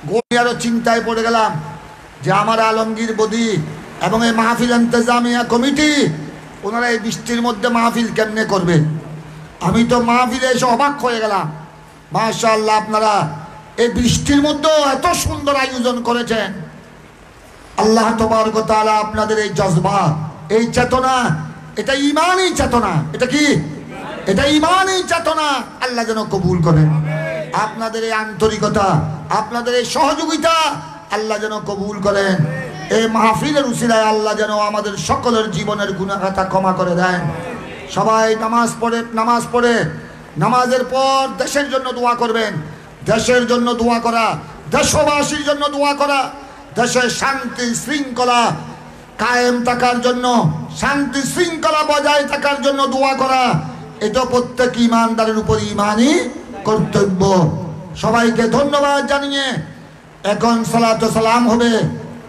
আমি আরো চিন্তায় পড়ে গেলাম যে আমার আলমগীর বদি এবং এই মাহফিল ইন্তেজামিয়া কমিটি, ওনারা এই বৃষ্টির মধ্যে মাহফিল কেমনে করবে। আমি তো মাহফিলে এসে অবাক হয়ে গেলাম। মাশাআল্লাহ, আপনারা এই বৃষ্টির মধ্যে এত সুন্দর আয়োজন করেছেন। আল্লাহ তাবারক ওয়া তাআলা আপনাদের এই জজবা, এই চেতনা, এটা ঈমানী চেতনা। এটা কি? এটা ঈমানী চেতনা। আল্লাহ যেন কবুল করেন। আপনাদের এই আন্তরিকতা, আপনাদের এই সহযোগিতা আল্লাহ যেন কবুল করেন। এই মাহফিলের উসিলায় আল্লাহ যেন আমাদের সকলের জীবনের গুনাহ খাতা ক্ষমা করে দেন। সবাই নামাজ পড়ে নামাজের পর দেশের জন্য দোয়া করবেন। দেশের জন্য দোয়া করা, দেশবাসীর জন্য দোয়া করা, দেশের শান্তি শৃঙ্খলা কায়েম থাকার জন্য, শান্তি শৃঙ্খলা বজায় থাকার জন্য দোয়া করা, এটা প্রত্যেক ইমানদারের উপর ইমানি কর্তব্য। সবাইকে ধন্যবাদ জানিয়ে এখন সালাত ও সালাম হবে,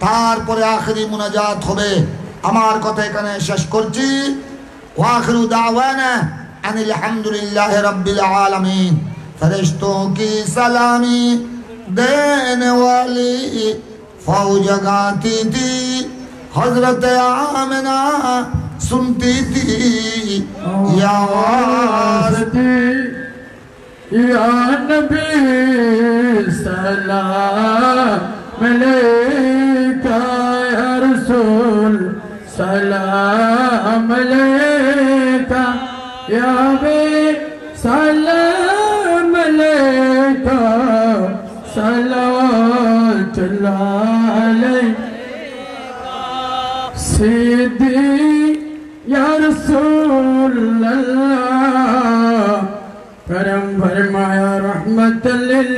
তারপরে আখিরি মুনাজাত হবে। আমার কথা এখানে শেষ করছি। ওয়া আখিরু দাওয়ানা আনিল হামদুলিল্লাহি রাব্বিল আলামিন। फरिश्तों की सलामी देने वाली फौज गाती थी, हजरत आमिना सुनती थी या वास्ती या नबी सलाम अलैका या रसूल सलाम अलैका या बे सलाम अलैका सल्लल्लाहु अलैका सिद्दी या रसूल अल्लाह। करम फरमाया रहमतल लिल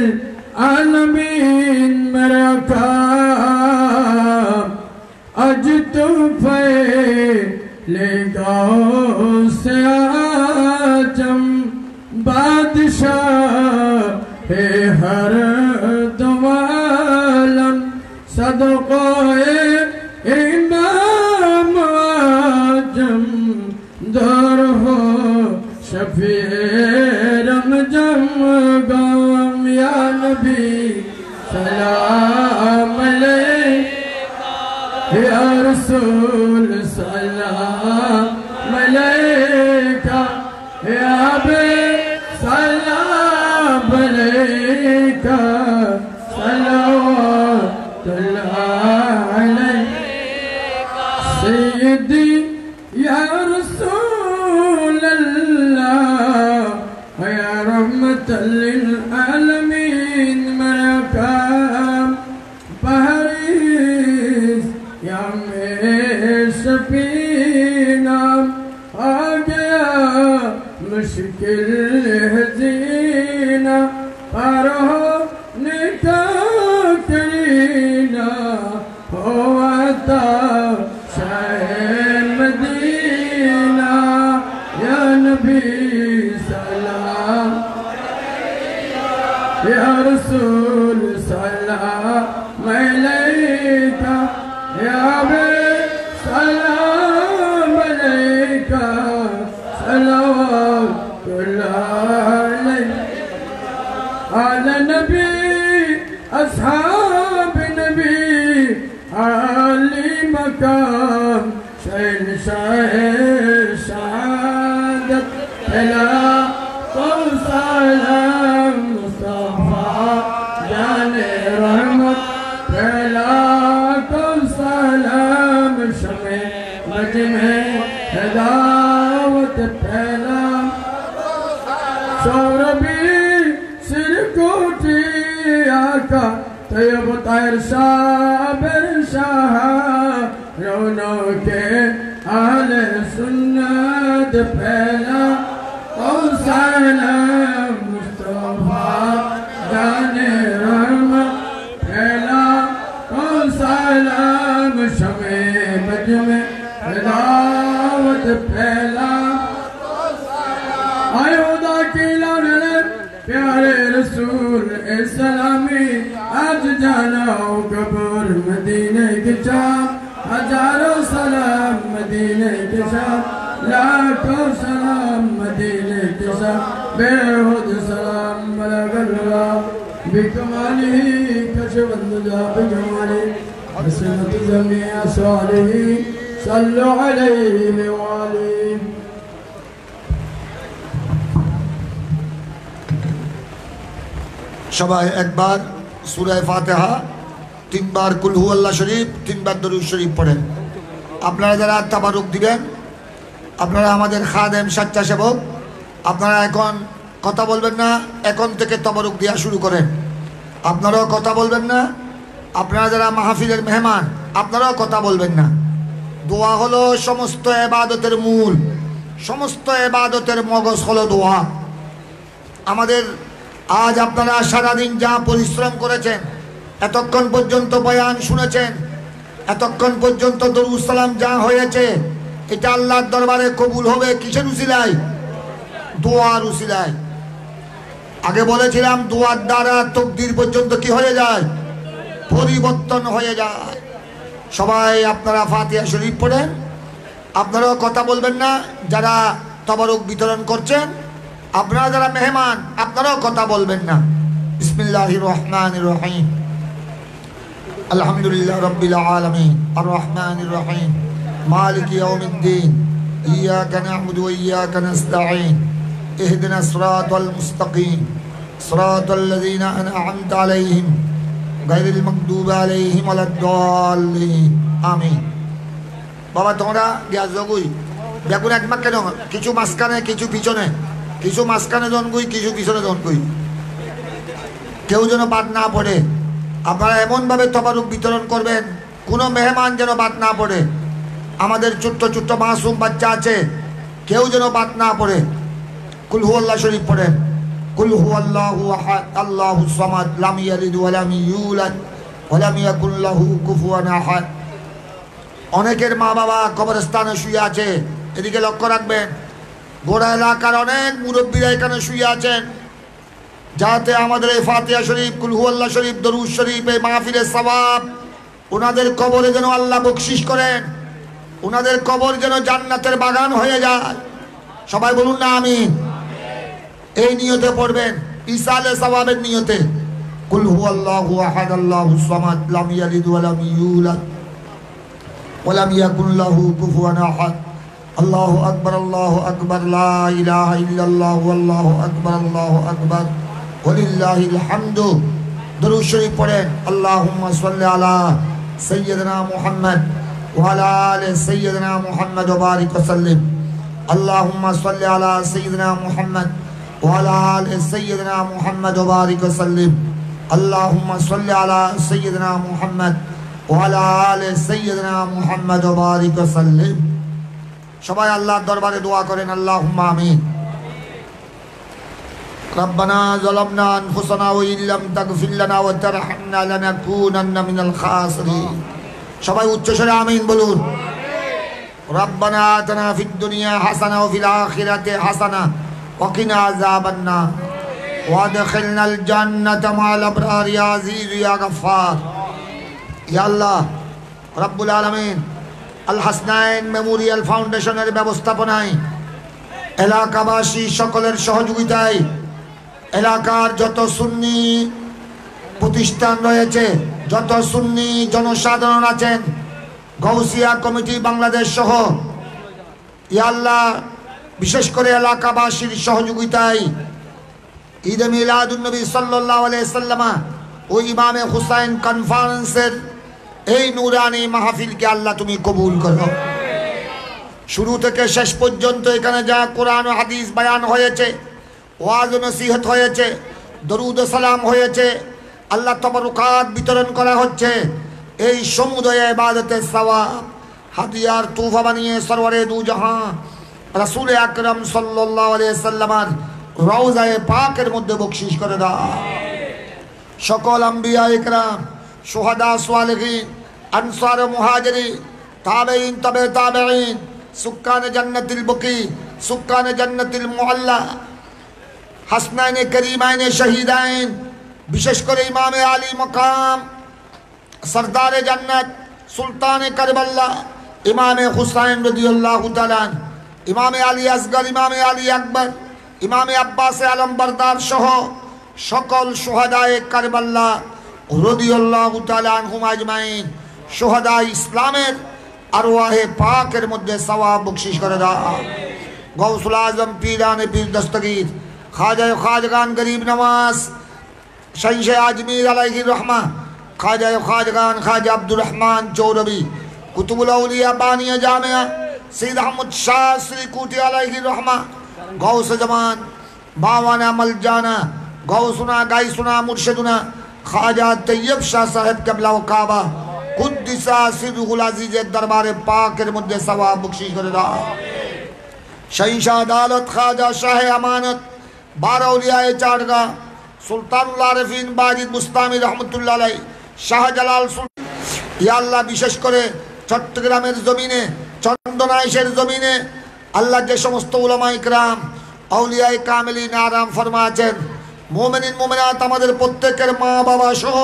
आलमीन मेरा काम अज तुम पे ले गाओ से आजम बादशाह है हर दवालम सदक़े इमाम आजम दर हो शफी रमजम गम या नबी सलाम अलैका या रसूल सलाम अलैका या बे सलाम अलैका सल्लल्लाहु अलैका सय्यदी या रसूल अल्लाह या रहमतल लिल आलमीन मेरा काम बहरीस या मेरे सफीना आ गया मुश्किल है जीना पार होने का करीना हो आता शाह मदीना या नबी सलाम या रसूल सलाम अलैका या बे सलाम अलैका सल्लल्लाहु अलैहि नबी अस्हाब नबी आली मकाम शहंशाह शहादत फैला तो सलाम मुस्तफा जाने रहमत फैला तो सलाम शमे मज में हिदायत फैला सौरभी सिर कोटी आका तैयब तायर साबिर शाह रोनो के आले सुन्नत फैला ओ सलाम मुस्तफा जाने रहमत फैला ओ सलाम शमे मज में हिदायत रहमत फैला आयो दाखिला प्यारे रसूल सलामी आज जानाओ कबर मदीने के शाम हजारों सलाम मदीने के शाम लाखों सलाम मदीने के शाम बेहुद सलाम बलगल्ला बिकमाली कशवंदुजा बिकमाली हसनत जमीआ सालिही सल्लु अलैहि वालिहि সবাই একবার সূরা ফাতিহা তিনবার কুল হুয়াল্লাহ শরীফ তিনবার দরুদ শরীফ পড়েন আপনারা যারা তাবারুক দিবেন আপনারা আমাদের খাদেম স্বেচ্ছাসেবক আপনারা এখন কথা বলবেন না এখন থেকে তাবারুক দেওয়া শুরু করেন আপনারাও কথা বলবেন না আপনারা যারা মাহফিলের মেহমান আপনারাও কথা বলবেন না দোয়া হলো সমস্ত ইবাদতের মূল সমস্ত ইবাদতের মগজ হলো দোয়া আমাদের আজ আপনারা সারাদিন যা পরিশ্রম করেছেন এতক্ষণ পর্যন্ত বয়ান শুনেছেন এতক্ষণ পর্যন্ত দরুদ সালাম যা হয়েছে এটা আল্লাহর দরবারে কবুল হবে কিসের উসিলায় দোয়ার উসিলায় আগে বলেছিলাম দোয়ার দ্বারা তাকদীর পর্যন্ত কি হয়ে যায় পরিবর্তন হয়ে যায় সবাই আপনারা ফাতিহা শরীফ পড়েন আপনারাও কথা বলবেন না যারা তাবারুক বিতরণ করছেন আপনারা যারা মেহমান আপনারাও কথা বলবেন না বিসমিল্লাহির রহমানির রহিম আলহামদুলিল্লাহ রাব্বিল আলামিন আর রহমানির রহিম মালিকি ইয়াউমিদ্দিন ইয়াকা না'বুদু ওয়া ইয়াকা নাস্তাঈন ইহদিনাস সিরাতাল মুস্তাকিম সিরাতাল লাযীনা আন'আমতা আলাইহিম গায়রিল মাগদুবি আলাইহিম ওয়ালাদ-দাল্লিন আমিন বাবা তোমরা গ্যাস জগুই দেখুন একবার কেন কিছু মাঝখানে কিছু পিছনে কিছু মাঝখানে জনগুই কিছু পিছনে জনগুই কেউ যেন বাদ না পড়ে আপনারা এমনভাবে তাবারুক বিতরণ করবেন কোনো মেহমান যেন বাদ না পড়ে আমাদের ছোট্ট ছোট্ট মাসুম বাচ্চা আছে কেউ যেন বাদ না পড়ে কুল হুয়াল্লাহ শরীফ পড়েন কুল হুয়াল্লাহু আহাদ আল্লাহুস সামাদ লাম ইয়ালিদ ওয়া লাম ইউলাদ ওয়া লাম ইয়াকুল লাহু কুফুয়ান আহাদ অনেকের মা বাবা কবরস্থানে শুয়ে আছে এদিকে লক্ষ্য রাখবেন গোড়া এলাকার অনেক মুরব্বীরা এখানে শুয়ে আছেন যাতে আমাদের এই ফাতিহা শরীফ কুল হুয়াল্লাহ শরীফ দরুদ শরীফ এই মাহফিলের সওয়াব ওনাদের কবরে যেন আল্লাহ বকশিশ করেন ওনাদের কবর যেন জান্নাতের বাগান হয়ে যায় সবাই বলুন না আমিন এই নিয়তে পড়বেন ইসালে সওয়াবের নিয়তে কুল হুয়াল্লাহু আহাদ আল্লাহুস সামাদ লাম ইয়ালিদ ওয়া লাম ইউলাদ ওয়া লাম ইয়াকুল লাহু কুফুয়ান আহাদ আল্লাহু আকবার লা ইলাহা ইল্লাল্লাহু আল্লাহু আকবার ওয়ালিল্লাহিল হামদু দরুদ শরীফ পড়েন আল্লাহুম্মা সাল্লি আলা সাইয়্যিদিনা মুহাম্মদ ওয়া আলা আলি সাইয়্যিদিনা মুহাম্মদ ওয়া বারিক ওয়া সাল্লিম আল্লাহুম্মা সাল্লি আলা সাইয়্যিদিনা মুহাম্মদ ওয়া আলা আলি সাইয়্যিদিনা মুহাম্মদ ওয়া বারিক ওয়া সাল্লিম আল্লাহুম্মা সাল্লি আলা সাইয়্যিদিনা মুহাম্মদ ওয়া আলা আলি সাইয়্যিদিনা মুহাম্মদ ওয়া বারিক ওয়া সাল্লিম সবাই আল্লাহর দরবারে দোয়া করেন আল্লাহুম্মা আমিন রব্বানা যালামনা আনফুসানা ওয়া ইল্লাম তাগফির লানা ওয়া তারহামনা লানাকুনান্না মিনাল খাসিরিন সবাই উচ্চ স্বরে আমিন বলুন রব্বানা আতিনা ফিদ দুনিয়া হাসানা ওয়া ফিল আখিরাতি হাসানা ওয়া কিনা আযাবান নার ওয়া আদখিলনাল জান্নাতা মা'আল আবরার ইয়া আজিজ ইয়া গফফার ইয়া আল্লাহ রব্বুল আলামিন আল হাসনাইন মেমোরিয়াল ফাউন্ডেশনের ব্যবস্থাপনায় এলাকাবাসী সকলের সহযোগিতায় এলাকার যত সুন্নি প্রতিষ্ঠান রয়েছে যত সুন্নি জনসাধারণ আছেন গৌসিয়া কমিটি বাংলাদেশ সহ ইয়া আল্লাহ বিশেষ করে এলাকাবাসীর সহযোগিতায় ঈদে মিলাদুন নবী সাল্লাল্লাহু আলাইহি সাল্লাম ও ইমামে হুসাইন কনফারেন্সের এই নূরানি মাহফিলকে আল্লাহ তুমি কবুল করো শুরু থেকে শেষ পর্যন্ত এখানে যা কোরআন ও হাদিস বয়ান হয়েছে ওয়াজ ও নসিহত হয়েছে দরুদ ও সালাম হয়েছে আল্লাহ তাবারুকাত বিতরণ করা হচ্ছে এই সমুদয় ইবাদতের সওয়াব হাদিয়ার তোহফা বানিয়ে সরওয়ারে দু জাহান রাসূল আকরাম সাল্লাল্লাহু আলাইহি সাল্লামের রওজায়ে পাকের মধ্যে বকশিশ করে দাও সকল আম্বিয়া ইকরাম শুহাদা সালেহিন আনসার মুহাজিরিন তাবেঈন তবে তাবেঈন সুক্কানে জান্নাতিল বকি, সুক্কানে জান্নাতিল মুআল্লা, হাসনাইনে করিমাইনে শহীদাইন, বিশেষ করে ইমামে আলী মকাম, সরদারে জান্নাত, সুলতানে কারবাল্লা, ইমামে হুসাইন রাদিয়াল্লাহু তাআলা, ইমামে আলী আসগর, ইমামে আলী আকবর, ইমামে আব্বাসে আলম বরদার সহ সকল শুহাদায়ে কারবাল্লা রাদিয়াল্লাহু তাআলা আনহুম আজমাইন, শুহাদা ইসলামের আরওয়াহে পাকের মধ্যে সওয়াব বখশিশ করে দাও। গৌসুল আজম পীরানে পীর দস্তগীর, খাজায়ে খাজগান গরিব নওয়াজ শহীদ আজমির আলাইহির রহমা, খাজায়ে খাজগান খাজা আব্দুর রহমান চৌরবি, কুতুবুল আউলিয়া বানিয়া জামিয়া সৈয়দ আহমদ শাহ শ্রীকুটি আলাইহির রহমা, গৌস জামান বাওয়ানা মলজানা, গৌসুনা গাইসুনা মুর্শিদুনা খাজা তৈয়ব শাহ সাহেব কেবলা ও কাবা কুদ্দিসা সিরহুল আজিজের দরবারে পাকের মধ্যে সওয়াব বখশিশ করে দাও। শহীদ আদালত খাজা শাহ আমানত বারৌলিয়ায়ে চাটগা, সুলতানুল আরিফিন বাজিদ মুস্তামি রহমতুল্লাহ আলাই, শাহজালাল সুলতান, ইয়া আল্লাহ বিশেষ করে চট্টগ্রামের জমিনে, চন্দনাইশের জমিনে আল্লাহ যে সমস্ত উলামা ইকরাম আউলিয়ায়ে কামিলিন আরাম ফরমাছেন, মুমিনিন মুমিনাত আমাদের প্রত্যেকের মা বাবা সহ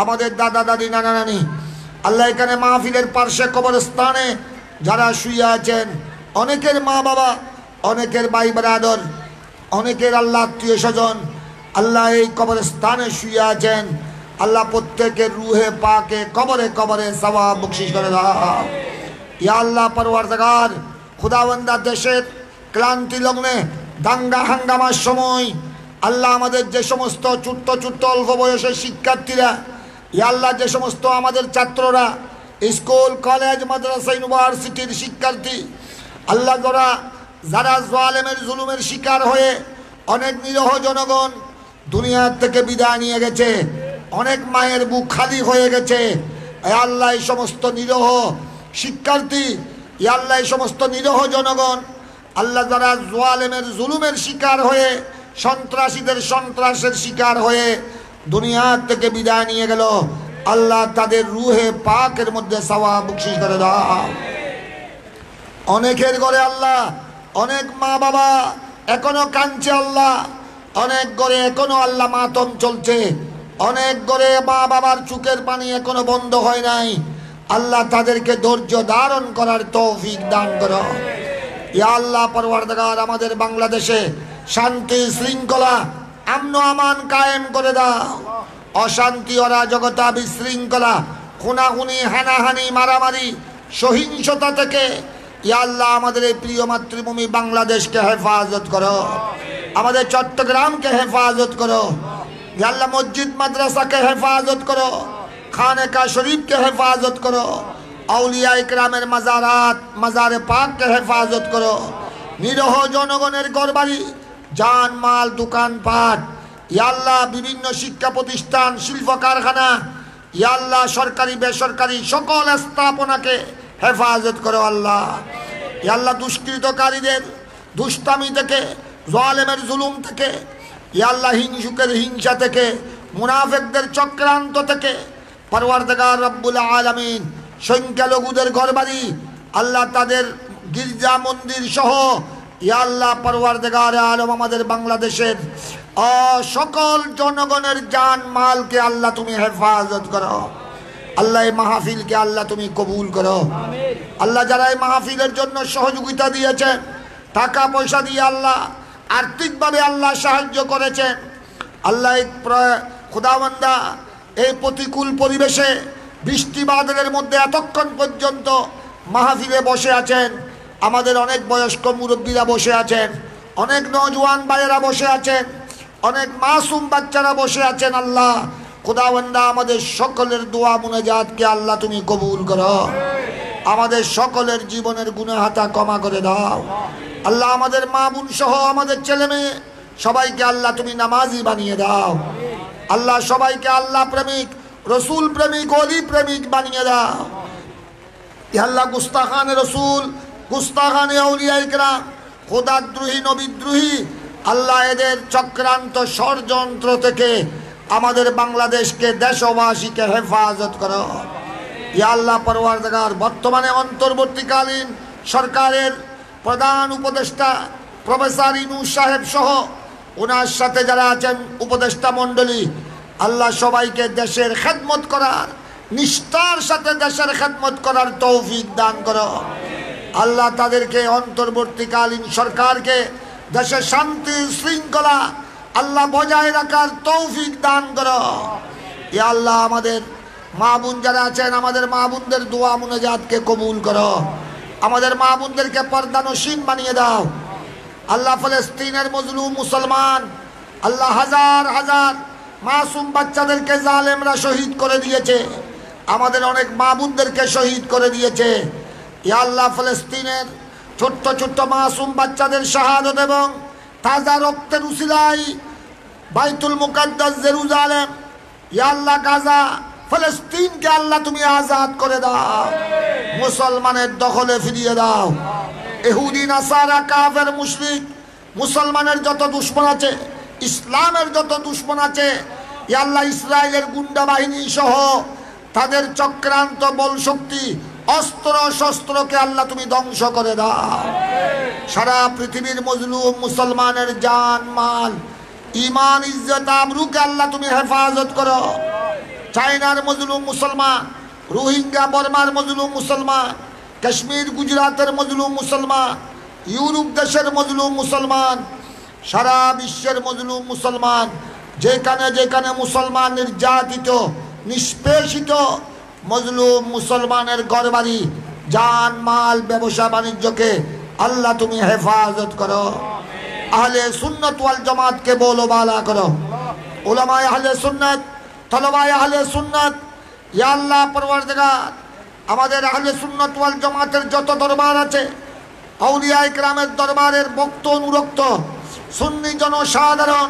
আমাদের দাদা দাদি নানা নানি, আল্লাহ এখানে মাহফিলের পার্শ্বে কবরস্থানে যারা শুয়ে আছেন, অনেকের মা বাবা, অনেকের ভাই ব্রাদার, অনেকের আল্লাহ আত্মীয় স্বজন আল্লাহ এই কবরস্থানে শুয়ে আছেন, আল্লাহ প্রত্যেকের রুহে পাকে কবরে কবরে সওয়াব বখশিশ করে দাও। ইয়া আল্লাহ পরওয়ারদিগার, খুদাবন্দা দেশের ক্লান্তি লগ্নে দাঙ্গা হাঙ্গামার সময় আল্লাহ আমাদের যে সমস্ত ছোট্ট ছোট্ট অল্প বয়সের শিক্ষার্থীরা, ইয়া আল্লাহ যে সমস্ত আমাদের ছাত্ররা, স্কুল কলেজ মাদ্রাসা ইউনিভার্সিটির শিক্ষার্থী, আল্লাহ যারা জালেমের জুলুমের শিকার হয়ে অনেক নিরহ জনগণ দুনিয়ার থেকে বিদায় নিয়ে গেছে, অনেক মায়ের বুক খালি হয়ে গেছে, আল্লাহ এই সমস্ত নিরহ শিক্ষার্থী, ইয়া আল্লাহ এই সমস্ত নিরহ জনগণ আল্লাহ যারা জালেমের জুলুমের শিকার হয়ে সন্ত্রাসীদের সন্ত্রাসের শিকার হয়ে দুনিয়ার থেকে বিদায় নিয়ে গেল, আল্লাহ তাদের রুহে পাকের মধ্যে সওয়াব বখশিশ করে দাও। অনেকের ঘরে আল্লাহ অনেক মা বাবা এখনো কাঁদছে, আল্লাহ অনেক ঘরে এখনো আল্লাহ মাতম চলছে, অনেক ঘরে মা বাবার চোখের পানি এখনো বন্ধ হয় নাই, আল্লাহ তাদেরকে ধৈর্য ধারণ করার তৌফিক দান করো। ইয়া আল্লাহ পরওয়ারদিগার, আমাদের বাংলাদেশে শান্তি শৃঙ্খলা আমন আমান কায়েম করে দাও। অশান্তি অরাজকতা বিশৃঙ্খলা খুনাখুনি হানাহানি মারামারি সহিংসতা থেকে ইয়া আল্লাহ আমাদের এই প্রিয় মাতৃভূমি বাংলাদেশকে হেফাজত করো, আমাদের চট্টগ্রামকে হেফাজত করো, ইয়া আল্লাহ মসজিদ মাদ্রাসাকে হেফাজত করো, খানেকা শরীফকে হেফাজত করো, আউলিয়া ইকরামের মাজারাত মাজারে পাককে হেফাজত করো, নিরহ জনগণের ঘরবাড়ি জান মাল দোকানপাট, ইয়া আল্লাহ বিভিন্ন শিক্ষা প্রতিষ্ঠান শিল্প কারখানা, ইয়া আল্লাহ সরকারি বেসরকারি সকল স্থাপনাকে হেফাজত করো আল্লাহ। ইয়া আল্লাহ দুষ্কৃতকারীদের দুষ্টামি থেকে, জালেমের জুলুম থেকে, ইয়া আল্লাহ হিংসুকের হিংসা থেকে, মুনাফিকদের চক্রান্ত থেকে পরওয়ারদিগার রব্বুল আলামিন সংখ্যালঘুদের ঘরবাড়ি আল্লাহ তাদের গির্জা মন্দির সহ ইয়া আল্লাহ পরওয়ারদিগার আলম আমাদের বাংলাদেশের সকল জনগণের জান মালকে আল্লাহ তুমি হেফাজত করো। আল্লাহ এই মাহফিলকে আল্লাহ তুমি কবুল করো। আল্লাহ যারা এই মাহফিলের জন্য সহযোগিতা দিয়েছেন, টাকা পয়সা দিয়ে আল্লাহ আর্থিকভাবে আল্লাহ সাহায্য করেছেন, আল্লাহ খুদাবন্দা এই প্রতিকূল পরিবেশে বৃষ্টি বাদলের মধ্যে এতক্ষণ পর্যন্ত মাহফিলে বসে আছেন, আমাদের অনেক বয়স্ক মুরব্বীরা বসে আছেন, অনেক নওজোয়ান ভাইয়েরা বসে আছেন, অনেক মাসুম বাচ্চারা বসে আছেন। আল্লাহ খুদাবন্দা আমাদের সকলের দোয়া মুনাজাতকে আল্লাহ তুমি কবুল করো, আমাদের সকলের জীবনের গুনাহাতা ক্ষমা করে দাও। আল্লাহ আমাদের মা বোন সহ আমাদের ছেলে মেয়ে সবাইকে আল্লাহ তুমি নামাজি বানিয়ে দাও। আল্লাহ সবাইকে আল্লাহ প্রেমিক, রসুল প্রেমিক, ওলি প্রেমিক বানিয়ে দাও। আল্লাহ গুস্তাখানে রসুল, গুস্তাখানে আউলিয়া ইকরাম, খোদাদ্রোহী নবীদ্রোহী আল্লাহ এদের চক্রান্ত ষড়যন্ত্র থেকে আমাদের বাংলাদেশকে দেশবাসীকে হেফাজত করো। ইয়া আল্লাহ পরওয়ারদিগার, বর্তমানে অন্তর্বর্তীকালীন সরকারের প্রধান উপদেষ্টা প্রফেসর ইউনূস সাহেব সহ ওনার সাথে যারা আছেন উপদেষ্টা মণ্ডলী, আল্লাহ সবাইকে দেশের খেদমত করার, নিষ্ঠার সাথে দেশের খেদমত করার তৌফিক দান করো। আল্লাহ তাদেরকে অন্তর্বর্তীকালীন সরকারকে দেশের শান্তি শৃঙ্খলা আল্লাহ বজায় রাখার তৌফিক দান করো। এ আল্লাহ আমাদের মা বোন যারা আছেন, আমাদের মা বোনদের দোয়া মুনাজাতকে কবুল করো। আমাদের মা বোনদেরকে পর্দানশীন বানিয়ে দাও। আল্লাহ ফলস্তিনের মজলুম মুসলমান, আল্লাহ হাজার হাজার মাসুম বাচ্চাদেরকে জালেমরা শহীদ করে দিয়েছে, আমাদের অনেক মা বোনদেরকে শহীদ করে দিয়েছে। ইয়া আল্লাহ ফলস্তিনের ছোট্ট ছোট্ট মাসুম বাচ্চাদের শাহাদত এবং তাজা রক্তের উসিলায় বাইতুল মুকাদ্দাস জেরুজালেম, ইয়া আল্লাহ গাজা ফলস্তিনকে আল্লাহ তুমি আজাদ করে দাও, মুসলমানের দখলে ফিরিয়ে দাও। ইহুদি নাসারা কাফের মুশরিক মুসলমানের যত দুশমন আছে, ইসলামের যত দুশমন আছে, ইয়া আল্লাহ ইসরায়েলের গুন্ডা বাহিনী সহ তাদের চক্রান্ত বল শক্তি অস্ত্র শস্ত্রকে আল্লাহ তুমি ধ্বংস করে দাও। সারা পৃথিবীর মজলুম মুসলমানের জান মাল ইমান ইজ্জত আবরুকে আল্লাহ তুমি হেফাজত করো। চায়নার মজলুম মুসলমান, রোহিঙ্গা বর্মার মজলুম মুসলমান, কাশ্মীর গুজরাতের মজলুম মুসলমান, ইউরোপ দেশের মজলুম মুসলমান, সারা বিশ্বের মজলুম মুসলমান, যেখানে যেখানে মুসলমান নির্যাতিত নিষ্পেষিত মজলুম মুসলমানের ঘরবাড়ি জান মাল ব্যবসা বাণিজ্যকে আল্লাহ তুমি হেফাজত করো। আহলে সুন্নাত ওয়াল জামাতকে বলো বালা করো। উলামায়ে আহলে সুন্নাত, তলবায়ে আহলে সুন্নাত, ইয়া আল্লাহ পরওয়ারদিগার আমাদের আহলে সুন্নাত ওয়াল জামাতের যত দরবার আছে, আউলিয়া ইকরামের দরবারের ভক্ত অনুরক্ত সুন্নি জনসাধারণ,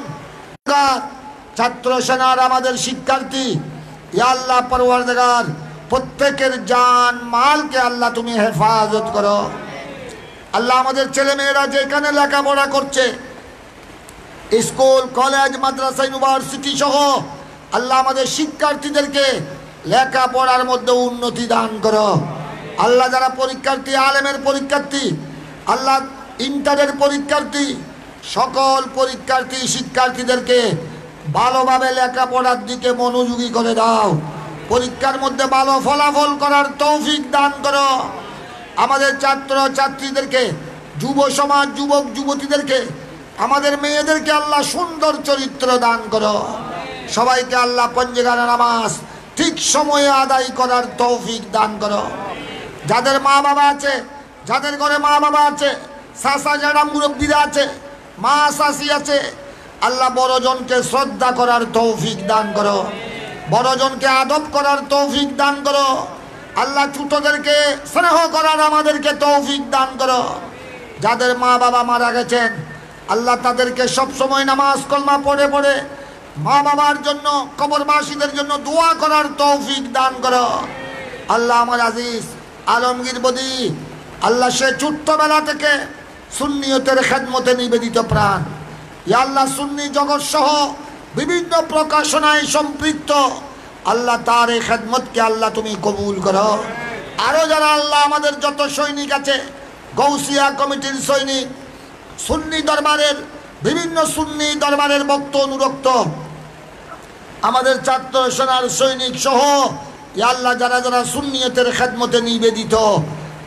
ছাত্র সেনার আমাদের শিক্ষার্থী, ইয়া আল্লাহ পরওয়ারদিগার প্রত্যেকের জান মালকে আল্লাহ তুমি হেফাজত করো। আল্লাহ আমাদের ছেলে মেয়েরা যেখানে লেখাপড়া করছে, স্কুল কলেজ মাদ্রাসা ইউনিভার্সিটি সহ আল্লাহ আমাদের শিক্ষার্থীদেরকে লেখাপড়ার মধ্যে উন্নতি দান করো। আল্লাহ যারা পরীক্ষার্থী, আলেমের পরীক্ষার্থী, আল্লাহ ইন্টারের পরীক্ষার্থী, সকল পরীক্ষার্থী শিক্ষার্থীদেরকে ভালোভাবে লেখাপড়ার দিকে মনোযোগী করে দাও। পরীক্ষার মধ্যে ভালো ফলাফল করার তৌফিক দান করো। আমাদের ছাত্র ছাত্রীদেরকে, যুব সমাজ যুবক যুবতীদেরকে, আমাদের মেয়েদেরকে আল্লাহ সুন্দর চরিত্র দান করো। সবাইকে আল্লাহ পঞ্জেগানা নামাজ ঠিক সময়ে আদায় করার তৌফিক দান করো। যাদের মা বাবা আছে, যাদের ঘরে মা বাবা আছে, চাচা যারা মুরব্বীরা আছে, মা চাচি আছে, আল্লাহ বড়জনকে শ্রদ্ধা করার তৌফিক দান করো, বড়জনকে আদব করার তৌফিক দান করো। আল্লাহ ছোটদেরকে স্নেহ করার আমাদেরকে তৌফিক দান করো। যাদের মা বাবা মারা গেছেন আল্লাহ তাদেরকে সব সময় নামাজ কলমা পড়ে পড়ে মা বাবার জন্য, কবরবাসীদের জন্য দোয়া করার তৌফিক দান করো। আল্লাহ আমার আজিজ আলমগীর বদি, আল্লাহ সে ছোট্টবেলা থেকে সুন্নিয়তের খেদমতে নিবেদিত প্রাণ, ইয়া আল্লাহ সুন্নি জগৎ সহ বিভিন্ন প্রকাশনায় সম্পৃক্ত, আল্লাহ তার এই খেদমতকে আল্লাহ তুমি কবুল করো। আরও যারা আল্লাহ আমাদের যত সৈনিক আছে, গৌসিয়া কমিটির সৈনিক, সুন্নি দরবারের বিভিন্ন সুন্নি দরবারের ভক্ত অনুরক্ত, আমাদের ছাত্র সেনার সৈনিক সহ ইয়া আল্লাহ যারা যারা সুন্নিয়তের খেদমতে নিবেদিত,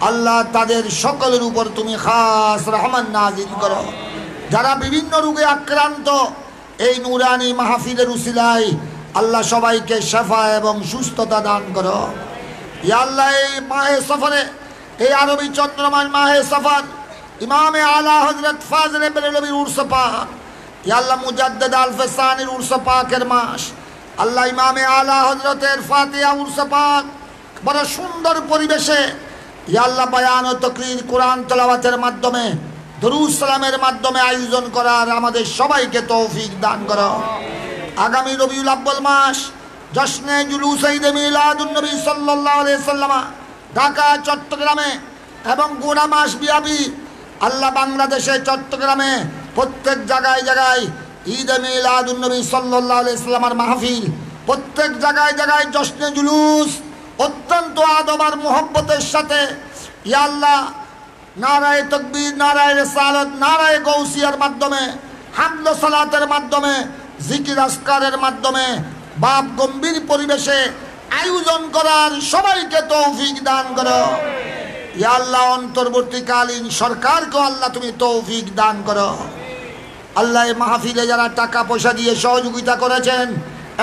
আল্লাহ তাদের সকলের উপর তুমি খাস রহমান নাজিল করো। যারা বিভিন্ন রোগে আক্রান্ত, এই নুরানি মাহফিলের উসিলায় আল্লাহ সবাইকে শেফা এবং সুস্থতা দান করো। ইয়া আল্লাহ এই মাহে সফরে, এই আরবি চন্দ্রমাস মাহে সফর, ইমামে আলা হযরত ফাজলে বেরেলভীর উরস পাক, ইয়া আল্লাহ মুজাদ্দিদ আলফে সানির উরস পাকের মাস, আল্লাহ ইমামে আলা হযরতের ফাতিহা উরস পাক বড় সুন্দর পরিবেশে, ইয়া আল্লাহ বয়ান ও তাকরীর কোরআন তেলাওয়াতের মাধ্যমে, দরুদ সালামের মাধ্যমে আয়োজন করার আমাদের সবাইকে তৌফিক দান করো। আগামী রবিউল আউয়াল মাস জশ্নে জুলুস ঈদে মিলাদুন নবী সাল্লাল্লাহু আলাইহি সাল্লাম ঢাকা, চট্টগ্রামে এবং গোটা মাস ব্যাপী আল্লাহ বাংলাদেশে চট্টগ্রামে প্রত্যেক জায়গায় জায়গায় ঈদে মিলাদুন নবী সাল্লাল্লাহু আলাইহি সাল্লামের মাহফিল, প্রত্যেক জায়গায় জায়গায় জশ্নে জুলুস অত্যন্ত আদব আর মুহাব্বতের সাথে ইয়া আল্লাহ নারায়ে তাকবীর, নারায়ে রিসালাত, নারায়ে গাউসিয়ার মাধ্যমে, হামদ ও সালাতের মাধ্যমে, জিকির আসকারের মাধ্যমে বাপ গম্ভীর পরিবেশে আয়োজন করার সবাইকে তৌফিক দান করো। ইয়া আল্লাহ, অন্তর্বর্তীকালীন সরকারকে আল্লাহ তুমি তৌফিক দান করো। আল্লাহ, এই মাহফিলে যারা টাকা পয়সা দিয়ে সহযোগিতা করেছেন,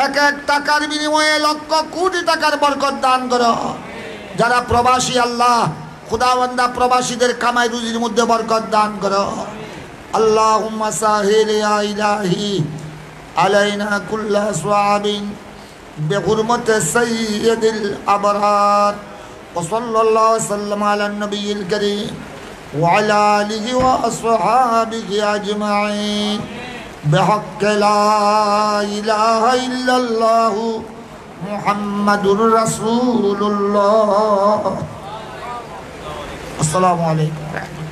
এক এক টাকার বিনিময়ে লক্ষ কোটি টাকার বরকত দান করো। যারা প্রবাসী, আল্লাহ খুদাবন্দা প্রবাসীদের কামাই রুজির মধ্যে বরকত দান করো। আল্লাহুম্মা সাহিল ইয়া ইলাহি আলাইনা কুল্লা সুআবিন বিহুরমতি সাইয়্যিদিল আবরার ওয়া সাল্লাল্লাহু ওয়া সাল্লামা আলান নবিয়্যিল কারীম ওয়া আলা আলিহি ওয়া আসহাবিহি আজমাইন বিহাক্কি লা ইলাহা ইল্লাল্লাহু মুহাম্মাদুর রাসূলুল্লাহ। আসসালামু আলাইকুম।